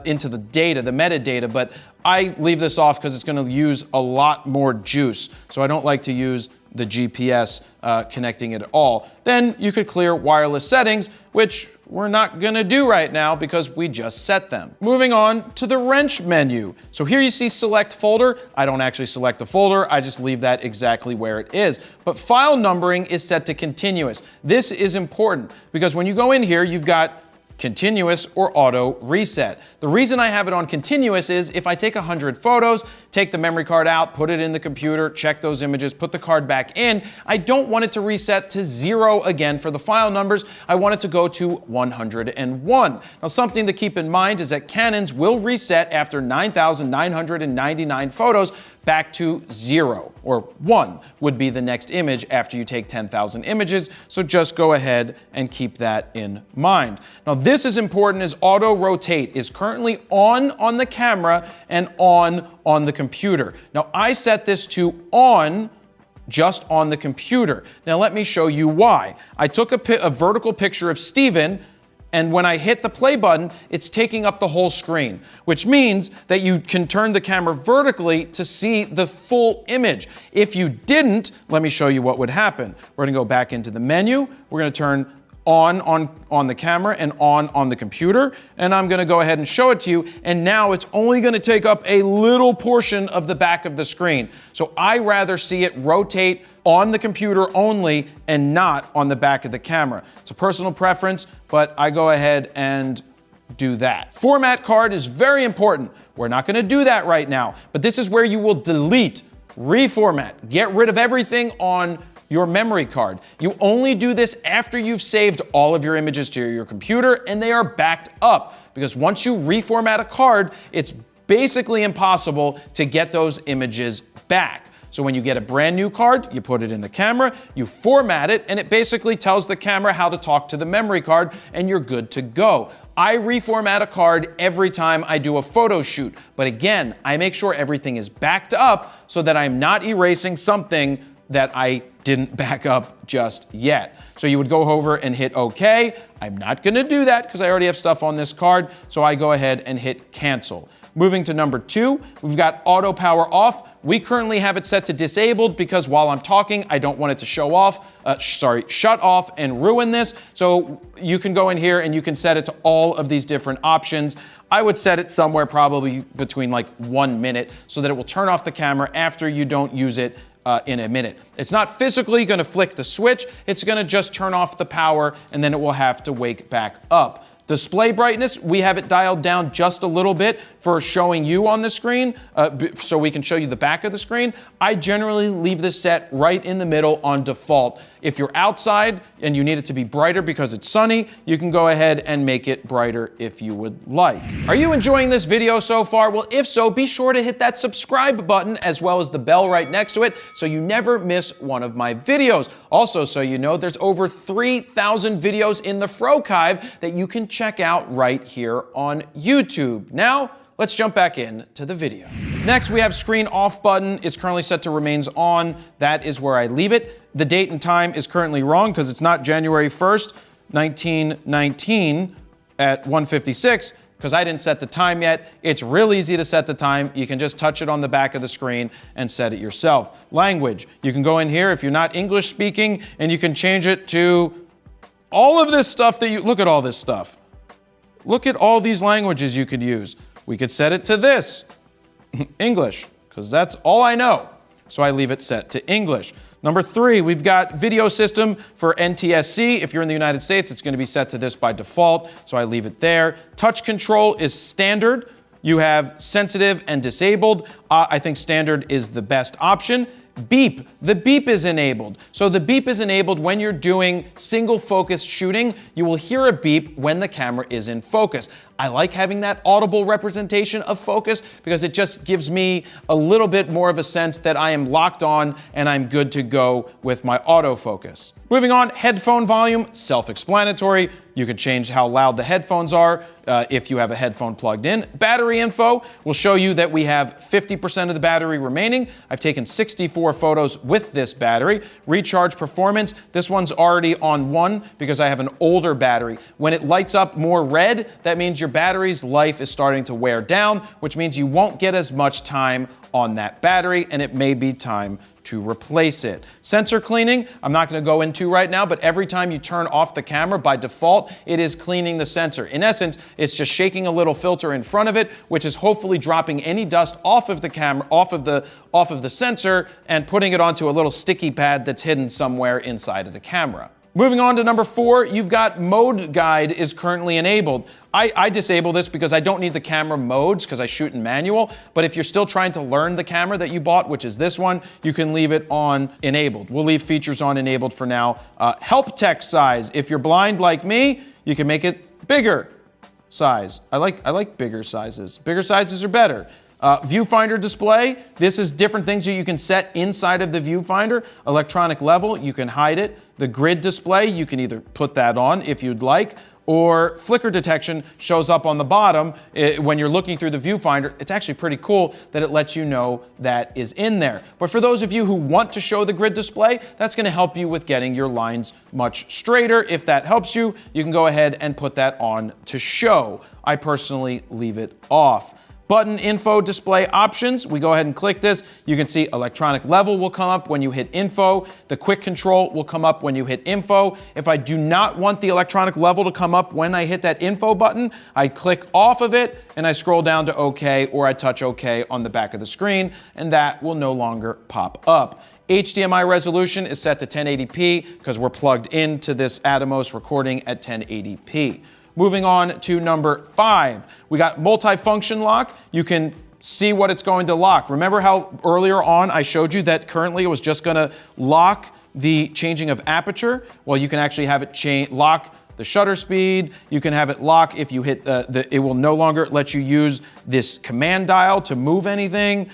into the data, the metadata, but I leave this off because it's gonna use a lot more juice. So I don't like to use the GPS connecting it at all. Then you could clear wireless settings, which we're not gonna do right now because we just set them. Moving on to the wrench menu. So here you see select folder. I don't actually select a folder, I just leave that exactly where it is. But file numbering is set to continuous. This is important because when you go in here, you've got continuous or auto reset. The reason I have it on continuous is if I take 100 photos, take the memory card out, put it in the computer, check those images, put the card back in, I don't want it to reset to 0 again for the file numbers. I want it to go to 101. Now, something to keep in mind is that Canons will reset after 9,999 photos back to 0, or 1 would be the next image after you take 10,000 images, so just go ahead and keep that in mind. Now this is important as auto rotate is currently on the camera and on the computer. Now I set this to on just on the computer. Now let me show you why. I took a vertical picture of Steven, and when I hit the play button, it's taking up the whole screen, which means that you can turn the camera vertically to see the full image. If you didn't, let me show you what would happen. We're gonna go back into the menu. We're gonna turn on the camera and on the computer, and I'm gonna go ahead and show it to you, and now it's only gonna take up a little portion of the back of the screen. So I rather see it rotate on the computer only and not on the back of the camera. It's a personal preference, but I go ahead and do that. Format card is very important. We're not gonna do that right now, but this is where you will delete, reformat, get rid of everything on your memory card. You only do this after you've saved all of your images to your computer and they are backed up, because once you reformat a card, it's basically impossible to get those images back. So when you get a brand new card, you put it in the camera, you format it, and it basically tells the camera how to talk to the memory card, and you're good to go. I reformat a card every time I do a photo shoot, but again, I make sure everything is backed up so that I'm not erasing something that I didn't back up just yet. So you would go over and hit OK. I'm not gonna do that because I already have stuff on this card, so I go ahead and hit cancel. Moving to number 2, we've got auto power off. We currently have it set to disabled because while I'm talking, I don't want it to shut off and ruin this. So you can go in here and you can set it to all of these different options. I would set it somewhere probably between like 1 minute so that it will turn off the camera after you don't use it in a minute. It's not physically gonna flick the switch, it's gonna just turn off the power and then it will have to wake back up. Display brightness, we have it dialed down just a little bit for showing you on the screen, so we can show you the back of the screen. I generally leave this set right in the middle on default. If you're outside and you need it to be brighter because it's sunny, you can go ahead and make it brighter if you would like. Are you enjoying this video so far? Well, if so, be sure to hit that subscribe button as well as the bell right next to it so you never miss one of my videos. Also, so you know, there's over 3,000 videos in the Frochive that you can check out right here on YouTube. Now, let's jump back into the video. Next, we have screen off button. It's currently set to remains on. That is where I leave it. The date and time is currently wrong because it's not January 1st, 1919 at 1:56 because I didn't set the time yet. It's real easy to set the time. You can just touch it on the back of the screen and set it yourself. Language, you can go in here if you're not English speaking and you can change it to all of this stuff that you, look at all this stuff. look at all these languages you could use. We could set it to this, English, because that's all I know. So I leave it set to English. Number 3, we've got video system for NTSC. If you're in the United States, it's going to be set to this by default, so I leave it there. Touch control is standard. You have sensitive and disabled. I think standard is the best option. Beep. The beep is enabled. So the beep is enabled when you're doing single focus shooting. You will hear a beep when the camera is in focus. I like having that audible representation of focus because it just gives me a little bit more of a sense that I am locked on and I'm good to go with my autofocus. Moving on, headphone volume, self-explanatory. You can change how loud the headphones are if you have a headphone plugged in. Battery info will show you that we have 50% of the battery remaining. I've taken 64 photos with this battery. Recharge performance, this one's already on 1 because I have an older battery. When it lights up more red, that means your battery's life is starting to wear down, which means you won't get as much time on that battery and it may be time to replace it. Sensor cleaning, I'm not going to go into right now, but every time you turn off the camera, by default, it is cleaning the sensor. In essence, it's just shaking a little filter in front of it, which is hopefully dropping any dust off of the camera, off of the sensor, and putting it onto a little sticky pad that's hidden somewhere inside of the camera. Moving on to number 4, you've got mode guide is currently enabled. I disable this because I don't need the camera modes because I shoot in manual, but if you're still trying to learn the camera that you bought, which is this one, you can leave it on enabled. We'll leave features on enabled for now. Help text size. If you're blind like me, you can make it bigger size. I like bigger sizes. Bigger sizes are better. Viewfinder display, this is different things that you can set inside of the viewfinder. Electronic level, you can hide it. The grid display, you can either put that on if you'd like, or flicker detection shows up on the bottom when you're looking through the viewfinder. It's actually pretty cool that it lets you know that is in there. But for those of you who want to show the grid display, that's going to help you with getting your lines much straighter. If that helps you, you can go ahead and put that on to show. I personally leave it off. Button info display options, we go ahead and click this. You can see electronic level will come up when you hit info. The quick control will come up when you hit info. If I do not want the electronic level to come up when I hit that info button, I click off of it and I scroll down to OK, or I touch OK on the back of the screen, and that will no longer pop up. HDMI resolution is set to 1080p because we're plugged into this Atomos recording at 1080p. Moving on to number 5, we got multifunction lock. You can see what it's going to lock. Remember how earlier on I showed you that currently it was just going to lock the changing of aperture? Well, you can actually have it lock the shutter speed. You can have it lock if you hit it will no longer let you use this command dial to move anything.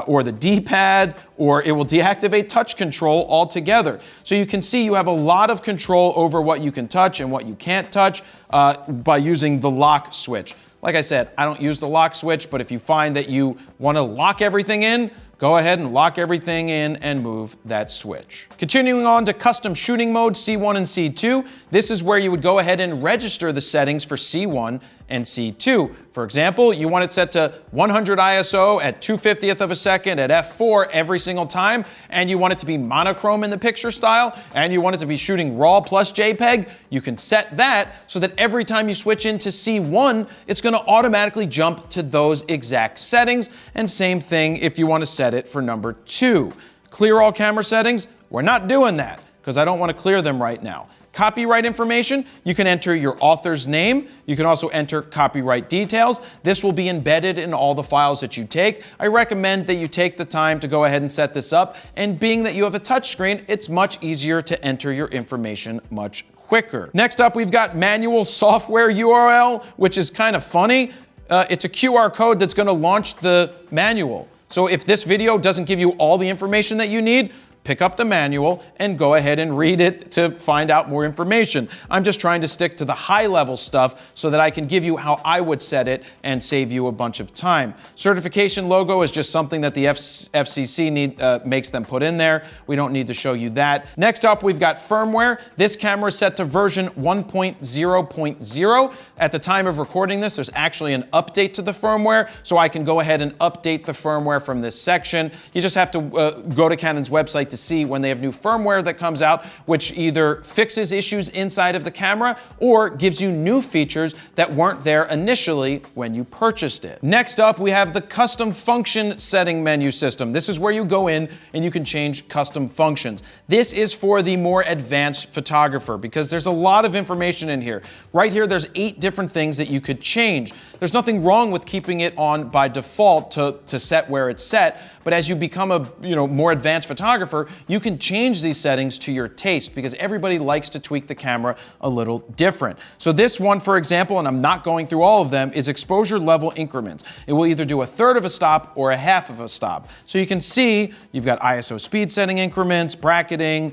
Or the D-pad, or it will deactivate touch control altogether. So you can see you have a lot of control over what you can touch and what you can't touch by using the lock switch. Like I said, I don't use the lock switch, but if you find that you want to lock everything in, go ahead and lock everything in and move that switch. Continuing on to custom shooting mode, C1 and C2. This is where you would go ahead and register the settings for C1 and C2. For example, you want it set to 100 ISO at 2/50th of a second at f4 every single time, and you want it to be monochrome in the picture style, and you want it to be shooting RAW plus JPEG. You can set that so that every time you switch into C1, it's going to automatically jump to those exact settings, and same thing if you want to set it for number 2. Clear all camera settings, we're not doing that because I don't want to clear them right now. Copyright information, you can enter your author's name. You can also enter copyright details. This will be embedded in all the files that you take. I recommend that you take the time to go ahead and set this up. And being that you have a touchscreen, it's much easier to enter your information much quicker. Next up, we've got manual software URL, which is kind of funny. It's a QR code that's going to launch the manual. So if this video doesn't give you all the information that you need, pick up the manual and go ahead and read it to find out more information. I'm just trying to stick to the high-level stuff so that I can give you how I would set it and save you a bunch of time. Certification logo is just something that the FCC makes them put in there. We don't need to show you that. Next up, we've got firmware. This camera is set to version 1.0.0. At the time of recording this, there's actually an update to the firmware, so I can go ahead and update the firmware from this section. You just have to go to Canon's website to to see when they have new firmware that comes out, which either fixes issues inside of the camera or gives you new features that weren't there initially when you purchased it. Next up, we have the custom function setting menu system. This is where you go in and you can change custom functions. This is for the more advanced photographer because there's a lot of information in here. Right here, there's 8 different things that you could change. There's nothing wrong with keeping it on by default to set where it's set, but as you become a more advanced photographer, you can change these settings to your taste because everybody likes to tweak the camera a little different. So this one, for example, and I'm not going through all of them, is exposure level increments. It will either do a third of a stop or a half of a stop. So you can see you've got ISO speed setting increments, bracketing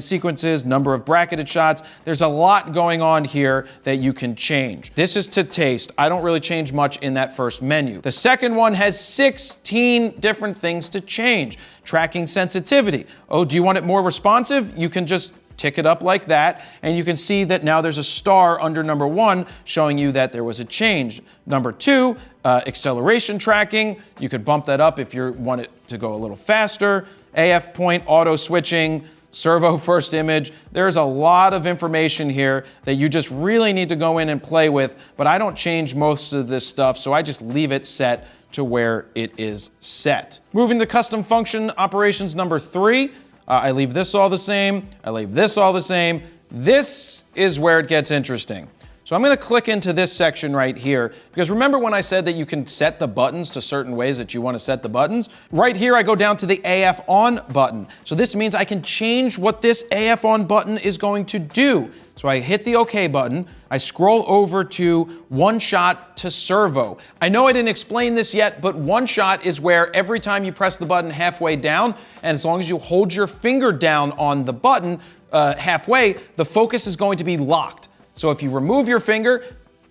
sequences, number of bracketed shots. There's a lot going on here that you can change. This is to taste. I don't really change much in that first menu. The second one has 16 different things to change. Tracking sensitivity. Oh, do you want it more responsive? You can just tick it up like that, and you can see that now there's a star under number 1 showing you that there was a change. Number 2, acceleration tracking. You could bump that up if you want it to go a little faster. AF point, auto switching, servo first image. There's a lot of information here that you just really need to go in and play with, but I don't change most of this stuff, so I just leave it set to where it is set. Moving to custom function operations number 3, I leave this all the same, I leave this all the same. This is where it gets interesting. So I'm gonna click into this section right here, because remember when I said that you can set the buttons to certain ways that you wanna set the buttons? Right here, I go down to the AF on button. So this means I can change what this AF on button is going to do. So I hit the OK button, I scroll over to one shot to servo. I know I didn't explain this yet, but one shot is where every time you press the button halfway down, and as long as you hold your finger down on the button halfway, the focus is going to be locked. So if you remove your finger,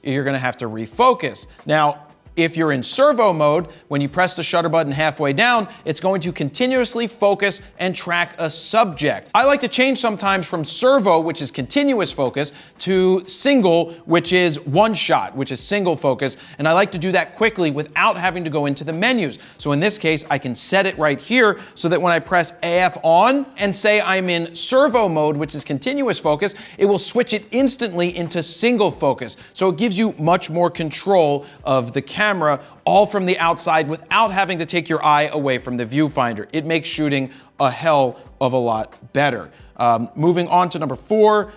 you're gonna have to refocus. Now, if you're in servo mode, when you press the shutter button halfway down, it's going to continuously focus and track a subject. I like to change sometimes from servo, which is continuous focus, to single, which is one shot, which is single focus. And I like to do that quickly without having to go into the menus. So in this case, I can set it right here so that when I press AF on and say I'm in servo mode, which is continuous focus, it will switch it instantly into single focus. So it gives you much more control of the camera, all from the outside without having to take your eye away from the viewfinder. It makes shooting a hell of a lot better. Moving on to number 4,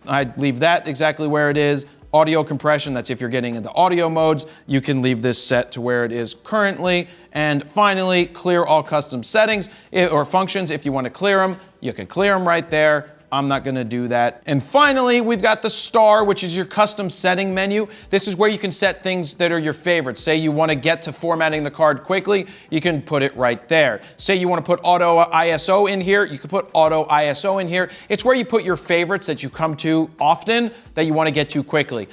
I'd leave that exactly where it is. Audio compression, that's if you're getting into audio modes, you can leave this set to where it is currently. And finally, clear all custom settings or functions. If you want to clear them, you can clear them right there. I'm not gonna do that. And finally, we've got the star, which is your custom setting menu. This is where you can set things that are your favorites. Say you wanna get to formatting the card quickly, you can put it right there. Say you wanna put auto ISO in here, you can put auto ISO in here. It's where you put your favorites that you come to often that you wanna get to quickly.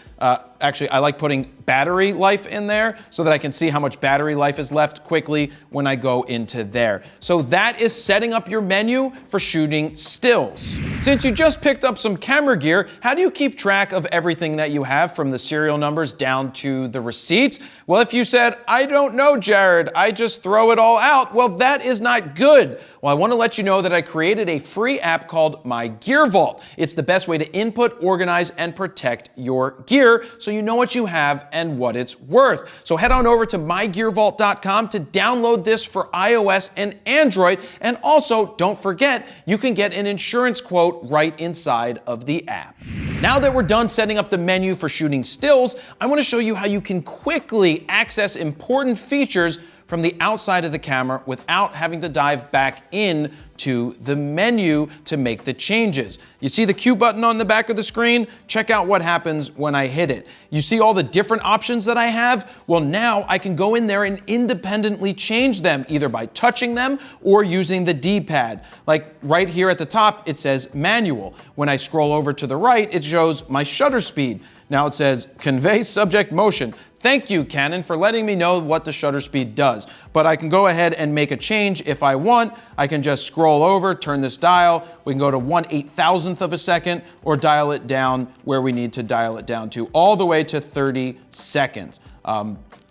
Actually, I like putting battery life in there so that I can see how much battery life is left quickly when I go into there. So that is setting up your menu for shooting stills. Since you just picked up some camera gear, how do you keep track of everything that you have from the serial numbers down to the receipts? Well, if you said, I don't know, Jared, I just throw it all out, well, that is not good. Well, I want to let you know that I created a free app called My Gear Vault. It's the best way to input, organize, and protect your gear so you know what you have and what it's worth. So head on over to mygearvault.com to download this for iOS and Android. And also, don't forget, you can get an insurance quote right inside of the app. Now that we're done setting up the menu for shooting stills, I want to show you how you can quickly access important features from the outside of the camera without having to dive back in to the menu to make the changes. You see the Q button on the back of the screen? Check out what happens when I hit it. You see all the different options that I have? Well, now I can go in there and independently change them, either by touching them or using the D-pad. Like right here at the top, it says manual. When I scroll over to the right, it shows my shutter speed. Now it says convey subject motion. Thank you, Canon, for letting me know what the shutter speed does. But I can go ahead and make a change if I want. I can just scroll over, turn this dial. We can go to 1/8,000th of a second or dial it down where we need to dial it down to, all the way to 30 seconds.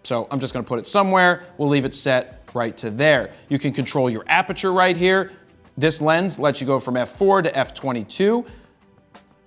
So I'm just gonna put it somewhere. We'll leave it set right to there. You can control your aperture right here. This lens lets you go from f4 to f22.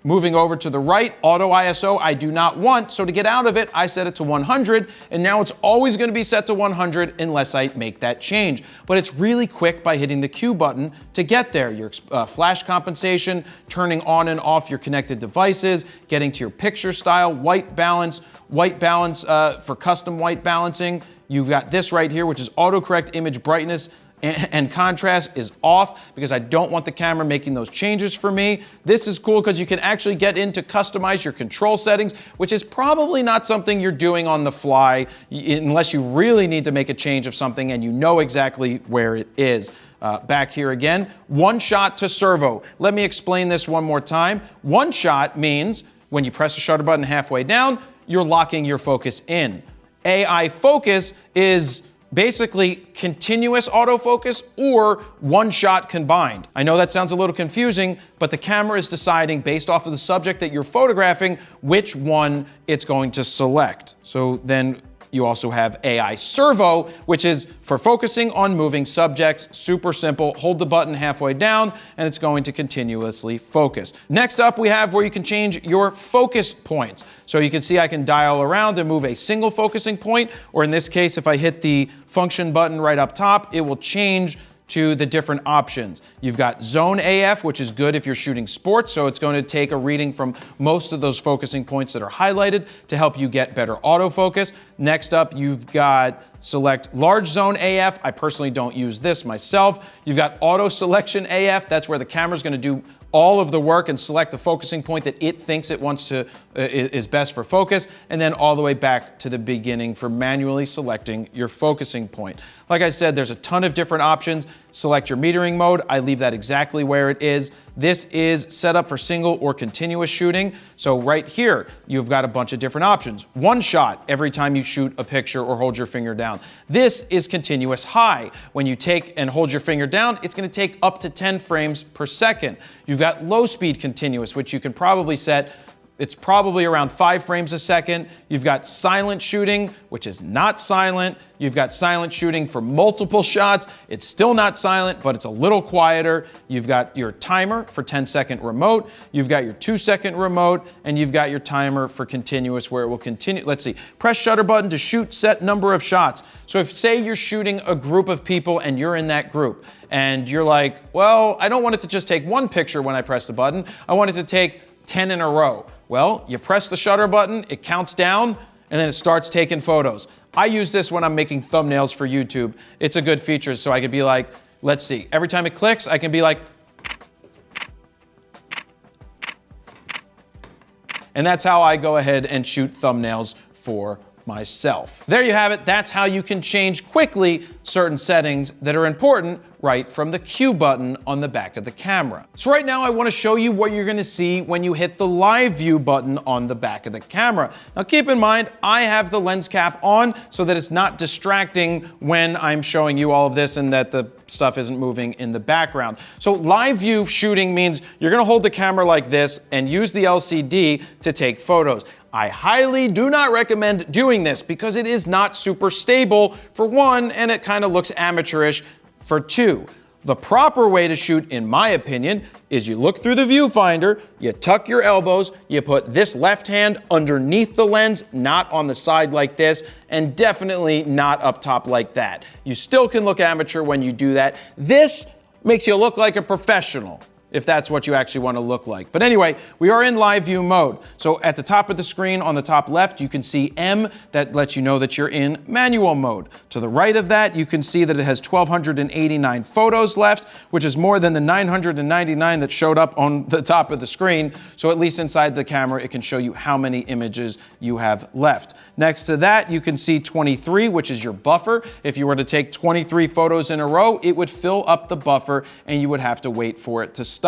Moving over to the right, auto ISO I do not want, so to get out of it, I set it to 100, and now it's always gonna be set to 100 unless I make that change. But it's really quick by hitting the Q button to get there. Your flash compensation, turning on and off your connected devices, getting to your picture style, white balance for custom white balancing. You've got this right here, which is autocorrect image brightness and contrast is off because I don't want the camera making those changes for me. This is cool because you can actually get in to customize your control settings, which is probably not something you're doing on the fly unless you really need to make a change of something and you know exactly where it is. Back here again, one shot to servo. Let me explain this one more time. One shot means when you press the shutter button halfway down, you're locking your focus in. AI focus is basically continuous autofocus or one shot combined. I know that sounds a little confusing, but the camera is deciding based off of the subject that you're photographing which one it's going to select. So then you also have AI servo, which is for focusing on moving subjects. Super simple. Hold the button halfway down and it's going to continuously focus. Next up, we have where you can change your focus points. So you can see I can dial around and move a single focusing point, or in this case, if I hit the function button right up top, it will change to the different options. You've got zone AF, which is good if you're shooting sports, so it's going to take a reading from most of those focusing points that are highlighted to help you get better autofocus. Next up, you've got select large zone AF. I personally don't use this myself. You've got auto selection AF. That's where the camera's going to do all of the work and select the focusing point that it thinks it wants to is best for focus, and then all the way back to the beginning for manually selecting your focusing point. Like I said, there's a ton of different options. Select your metering mode. I leave that exactly where it is. This is set up for single or continuous shooting. So right here, you've got a bunch of different options. One shot every time you shoot a picture or hold your finger down. This is continuous high. When you take and hold your finger down, it's going to take up to 10 frames per second. You've got low speed continuous, which you can probably set. It's probably around 5 frames a second. You've got silent shooting, which is not silent. You've got silent shooting for multiple shots. It's still not silent, but it's a little quieter. You've got your timer for 10-second remote. You've got your 2-second remote, and you've got your timer for continuous where it will continue. Let's see, press shutter button to shoot set number of shots. So if say you're shooting a group of people and you're in that group and you're like, well, I don't want it to just take one picture when I press the button. I want it to take 10 in a row. Well, you press the shutter button, it counts down, and then it starts taking photos. I use this when I'm making thumbnails for YouTube. It's a good feature, so I could be like, let's see, every time it clicks, I can be like, and that's how I go ahead and shoot thumbnails for myself. There you have it. That's how you can change quickly certain settings that are important right from the Q button on the back of the camera. So right now I want to show you what you're going to see when you hit the live view button on the back of the camera. Now keep in mind, I have the lens cap on so that it's not distracting when I'm showing you all of this and that the stuff isn't moving in the background. So live view shooting means you're going to hold the camera like this and use the LCD to take photos. I highly do not recommend doing this because it is not super stable, for one, and it kind of looks amateurish, for two. The proper way to shoot, in my opinion, is you look through the viewfinder, you tuck your elbows, you put this left hand underneath the lens, not on the side like this, and definitely not up top like that. You still can look amateur when you do that. This makes you look like a professional, if that's what you actually want to look like. But anyway, we are in live view mode. So at the top of the screen on the top left, you can see M, that lets you know that you're in manual mode. To the right of that, you can see that it has 1,289 photos left, which is more than the 999 that showed up on the top of the screen. So at least inside the camera, it can show you how many images you have left. Next to that, you can see 23, which is your buffer. If you were to take 23 photos in a row, it would fill up the buffer and you would have to wait for it to stop.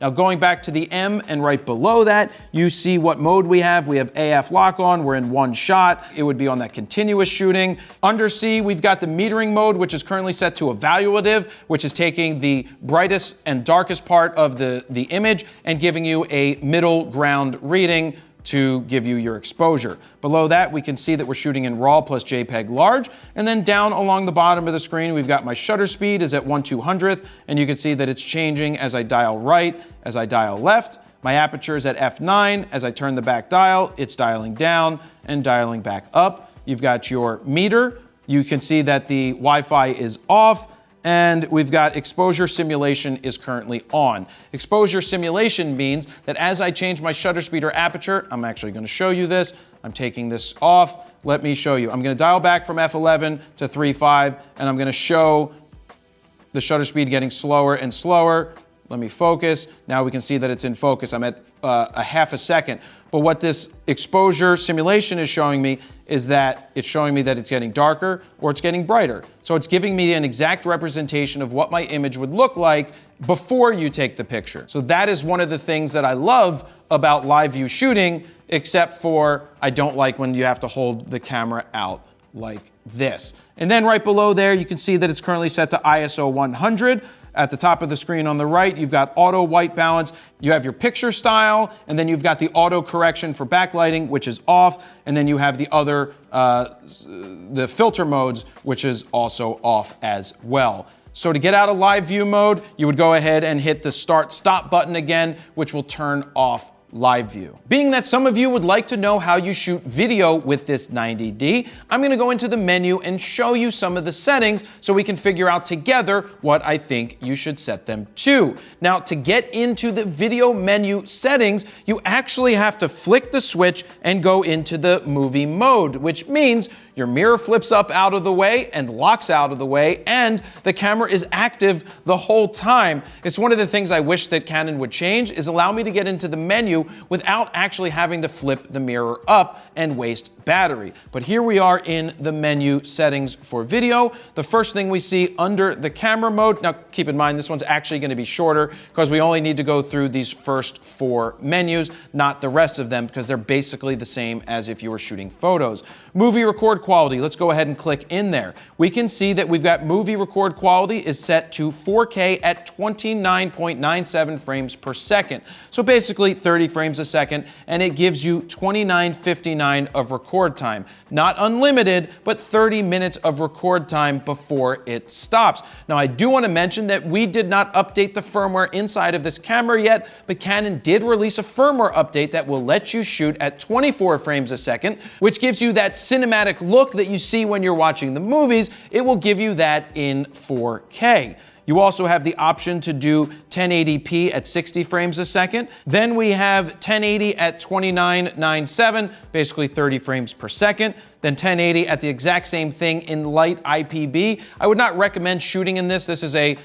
Now going back to the M and right below that, you see what mode we have. We have AF lock on, we're in one shot. It would be on that continuous shooting. Under C, we've got the metering mode, which is currently set to evaluative, which is taking the brightest and darkest part of the image and giving you a middle ground reading to give you your exposure. Below that, we can see that we're shooting in RAW plus JPEG large, and then down along the bottom of the screen, we've got my shutter speed is at 1/200th, and you can see that it's changing as I dial right, as I dial left. My aperture is at f9. As I turn the back dial, it's dialing down and dialing back up. You've got your meter. You can see that the Wi-Fi is off, and we've got exposure simulation is currently on. Exposure simulation means that as I change my shutter speed or aperture, I'm actually going to show you this. I'm taking this off. Let me show you. I'm going to dial back from f11 to 3.5, and I'm going to show the shutter speed getting slower and slower. Let me focus. Now we can see that it's in focus. I'm at a half a second. But what this exposure simulation is showing me is that it's showing me that it's getting darker or it's getting brighter. So it's giving me an exact representation of what my image would look like before you take the picture. So that is one of the things that I love about live view shooting, except for I don't like when you have to hold the camera out like this. And then right below there, you can see that it's currently set to ISO 100. At the top of the screen on the right, you've got auto white balance. You have your picture style, and then you've got the auto correction for backlighting, which is off. And then you have the other, the filter modes, which is also off as well. So to get out of live view mode, you would go ahead and hit the start stop button again, which will turn off live view. Being that some of you would like to know how you shoot video with this 90D, I'm going to go into the menu and show you some of the settings so we can figure out together what I think you should set them to. Now, to get into the video menu settings, you actually have to flick the switch and go into the movie mode, which means your mirror flips up out of the way and locks out of the way, and the camera is active the whole time. It's one of the things I wish that Canon would change, is allow me to get into the menu without actually having to flip the mirror up and waste battery. But here we are in the menu settings for video. The first thing we see under the camera mode, now keep in mind this one's actually going to be shorter because we only need to go through these first 4 menus, not the rest of them, because they're basically the same as if you were shooting photos. Movie record quality, let's go ahead and click in there. We can see that we've got movie record quality is set to 4K at 29.97 frames per second. So basically 30 frames a second, and it gives you 29:59 of record time. Not unlimited, but 30 minutes of record time before it stops. Now I do want to mention that we did not update the firmware inside of this camera yet, but Canon did release a firmware update that will let you shoot at 24 frames a second, which gives you that cinematic look that you see when you're watching the movies. It will give you that in 4K. You also have the option to do 1080p at 60 frames a second. Then we have 1080 at 29.97, basically 30 frames per second. Then 1080 at the exact same thing in light IPB. I would not recommend shooting in this. This is a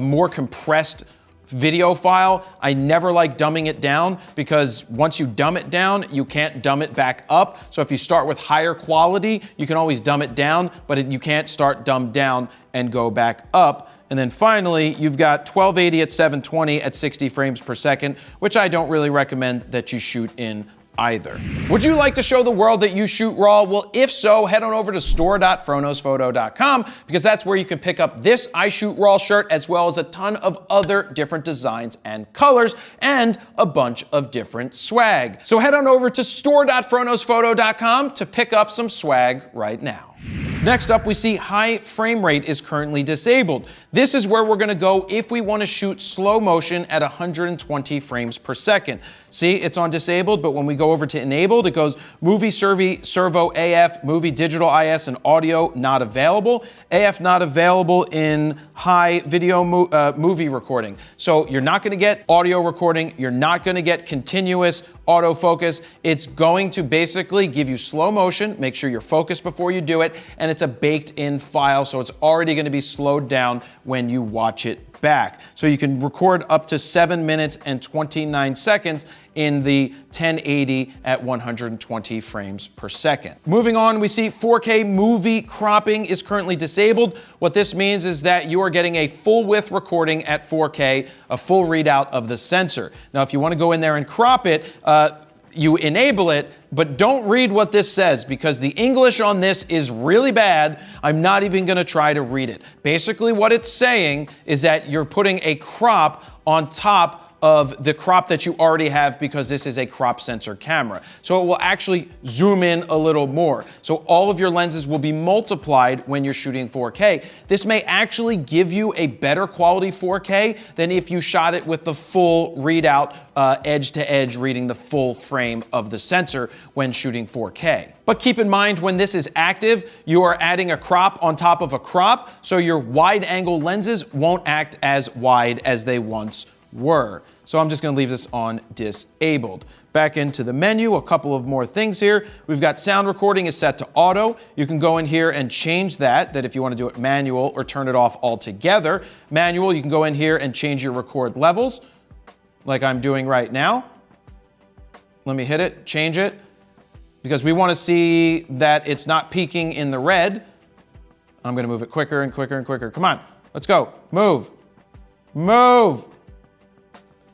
more compressed video file. I never like dumbing it down because once you dumb it down, you can't dumb it back up. So if you start with higher quality, you can always dumb it down, but you can't start dumbed down and go back up. And then finally, you've got 1280 at 720 at 60 frames per second, which I don't really recommend that you shoot in either. Would you like to show the world that you shoot RAW? Well, if so, head on over to store.froknosphoto.com because that's where you can pick up this I Shoot RAW shirt as well as a ton of other different designs and colors and a bunch of different swag. So head on over to store.froknosphoto.com to pick up some swag right now. Next up, we see high frame rate is currently disabled. This is where we're going to go if we want to shoot slow motion at 120 frames per second. See, it's on disabled, but when we go over to enabled, it goes movie servo AF, movie digital IS, and audio not available. AF not available in high video movie recording. So you're not going to get audio recording. You're not going to get continuous autofocus. It's going to basically give you slow motion. Make sure you're focused before you do it. And it's a baked in file, so it's already going to be slowed down when you watch it back. So you can record up to 7 minutes and 29 seconds in the 1080 at 120 frames per second. Moving on, we see 4K movie cropping is currently disabled. What this means is that you are getting a full width recording at 4K, a full readout of the sensor. Now, if you want to go in there and crop it, you enable it, but don't read what this says because the English on this is really bad. I'm not even going to try to read it. Basically, what it's saying is that you're putting a crop on top of the crop that you already have because this is a crop sensor camera. So it will actually zoom in a little more. So all of your lenses will be multiplied when you're shooting 4K. This may actually give you a better quality 4K than if you shot it with the full readout, edge to edge, reading the full frame of the sensor when shooting 4K. But keep in mind, when this is active, you are adding a crop on top of a crop, so your wide angle lenses won't act as wide as they once were. So I'm just going to leave this on disabled. Back into the menu, a couple of more things here. We've got sound recording is set to auto. You can go in here and change that if you want to do it manual or turn it off altogether. Manual, you can go in here and change your record levels like I'm doing right now. Let me hit it, change it, because we want to see that it's not peaking in the red. I'm going to move it quicker and quicker and quicker. Come on, let's go. Move. Move.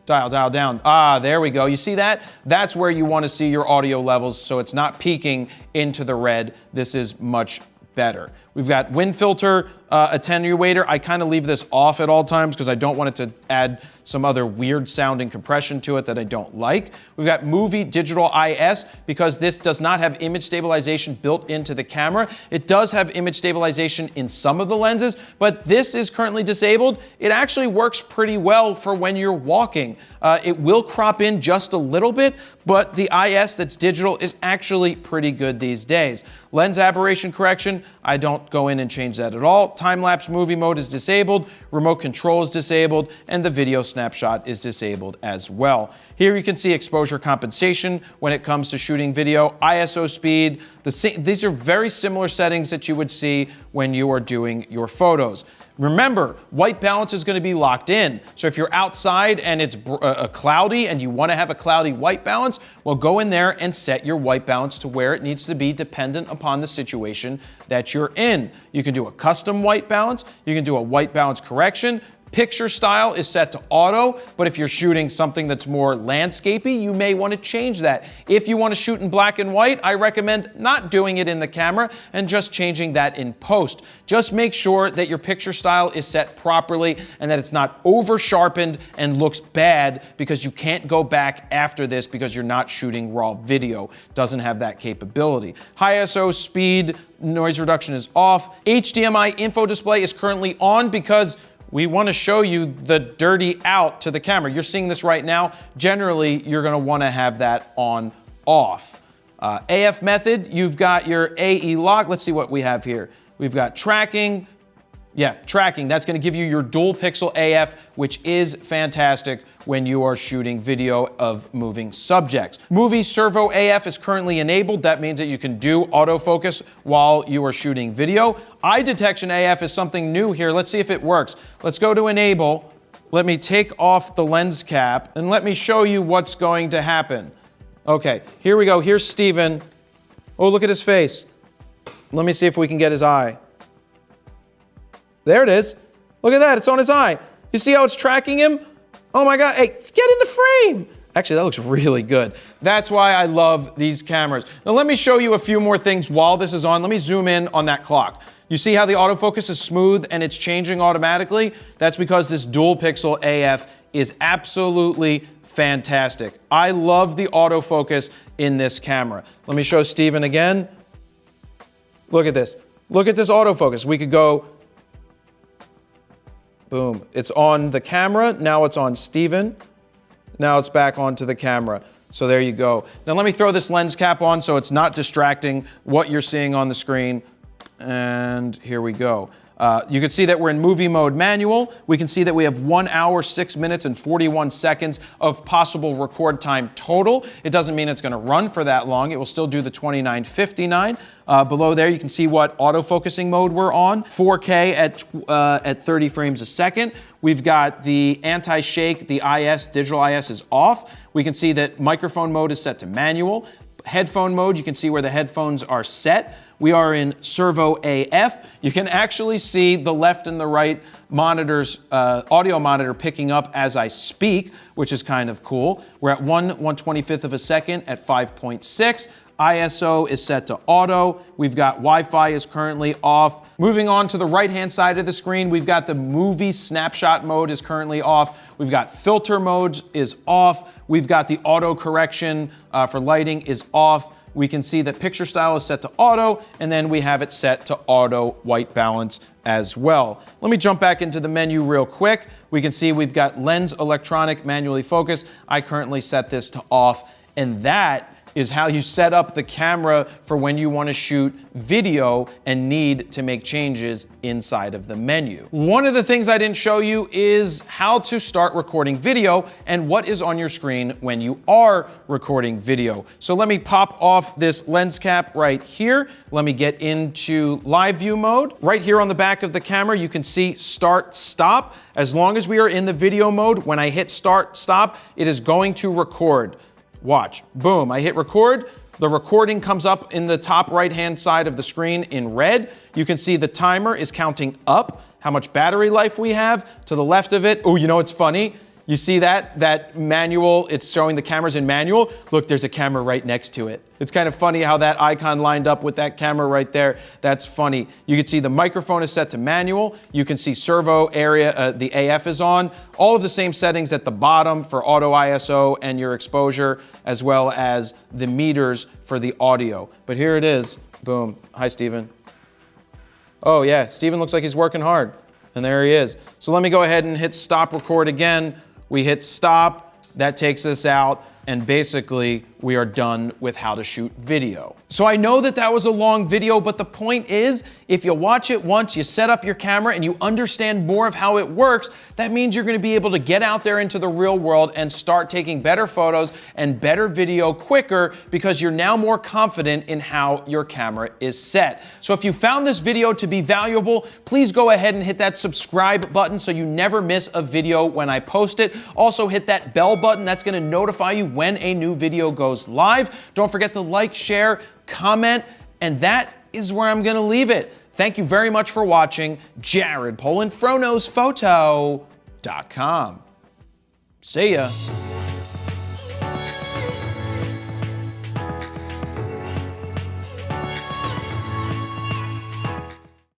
Dial down. Ah, there we go. You see that? That's where you want to see your audio levels, so it's not peaking into the red. This is much better. We've got wind filter attenuator. I kind of leave this off at all times because I don't want it to add some other weird sounding compression to it that I don't like. We've got movie digital IS because this does not have image stabilization built into the camera. It does have image stabilization in some of the lenses, but this is currently disabled. It actually works pretty well for when you're walking. It will crop in just a little bit, but the IS that's digital is actually pretty good these days. Lens aberration correction, I don't go in and change that at all. Time-lapse movie mode is disabled, remote control is disabled, and the video snapshot is disabled as well. Here you can see exposure compensation when it comes to shooting video, ISO speed. These are very similar settings that you would see when you are doing your photos. Remember, white balance is going to be locked in. So if you're outside and it's cloudy and you want to have a cloudy white balance, well, go in there and set your white balance to where it needs to be dependent upon the situation that you're in. You can do a custom white balance. You can do a white balance correction. Picture style is set to auto, but if you're shooting something that's more landscapey, you may want to change that. If you want to shoot in black and white, I recommend not doing it in the camera and just changing that in post. Just make sure that your picture style is set properly and that it's not over sharpened and looks bad because you can't go back after this because you're not shooting raw video. Doesn't have that capability. High ISO speed, noise reduction is off. HDMI info display is currently on because we want to show you the dirty out to the camera. You're seeing this right now. Generally, you're going to want to have that on off. AF method, you've got your AE lock. Let's see what we have here. We've got tracking. Yeah, tracking. That's going to give you your dual pixel AF, which is fantastic when you are shooting video of moving subjects. Movie servo AF is currently enabled. That means that you can do autofocus while you are shooting video. Eye detection AF is something new here. Let's see if it works. Let's go to enable. Let me take off the lens cap and let me show you what's going to happen. Okay, here we go. Here's Steven. Oh, look at his face. Let me see if we can get his eye. There it is. Look at that, it's on his eye. You see how it's tracking him? Oh my God, hey, get in the frame. Actually, that looks really good. That's why I love these cameras. Now let me show you a few more things while this is on. Let me zoom in on that clock. You see how the autofocus is smooth and it's changing automatically? That's because this dual pixel AF is absolutely fantastic. I love the autofocus in this camera. Let me show Steven again. Look at this. Look at this autofocus. We could go boom. It's on the camera. Now it's on Steven. Now it's back onto the camera. So there you go. Now let me throw this lens cap on so it's not distracting what you're seeing on the screen. And here we go. You can see that we're in movie mode manual. We can see that we have 1 hour, 6 minutes, and 41 seconds of possible record time total. It doesn't mean it's going to run for that long. It will still do the 29:59. Below there, you can see what autofocusing mode we're on. 4K at 30 frames a second. We've got the anti-shake, the IS, digital IS is off. We can see that microphone mode is set to manual. Headphone mode, you can see where the headphones are set. We are in servo AF. You can actually see the left and the right monitors, audio monitor picking up as I speak, which is kind of cool. We're at 1/125th of a second at 5.6. ISO is set to auto. We've got Wi-Fi is currently off. Moving on to the right-hand side of the screen, we've got the movie snapshot mode is currently off. We've got filter modes is off. We've got the auto correction for lighting is off. We can see that picture style is set to auto, and then we have it set to auto white balance as well. Let me jump back into the menu real quick. We can see we've got lens electronic manually focus. I currently set this to off, and that is how you set up the camera for when you want to shoot video and need to make changes inside of the menu. One of the things I didn't show you is how to start recording video and what is on your screen when you are recording video. So let me pop off this lens cap right here. Let me get into live view mode. Right here on the back of the camera, you can see start, stop. As long as we are in the video mode, when I hit start, stop, it is going to record. Watch, boom, I hit record. The recording comes up in the top right-hand side of the screen in red. You can see the timer is counting up, how much battery life we have. To the left of it, oh, you know what's funny? You see that manual, it's showing the cameras in manual. Look, there's a camera right next to it. It's kind of funny how that icon lined up with that camera right there. That's funny. You can see the microphone is set to manual. You can see servo area, the AF is on. All of the same settings at the bottom for auto ISO and your exposure, as well as the meters for the audio. But here it is, boom. Hi, Steven. Oh yeah, Steven looks like he's working hard. And there he is. So let me go ahead and hit stop record again. We hit stop, that takes us out, and basically we are done with how to shoot video. So I know that that was a long video, but the point is, if you watch it once, you set up your camera and you understand more of how it works, that means you're gonna be able to get out there into the real world and start taking better photos and better video quicker because you're now more confident in how your camera is set. So if you found this video to be valuable, please go ahead and hit that subscribe button so you never miss a video when I post it. Also hit that bell button, that's gonna notify you when a new video goes live. Don't forget to like, share, comment, and that is where I'm gonna leave it. Thank you very much for watching. Jared PolandFroKnowsPhoto.com. See ya.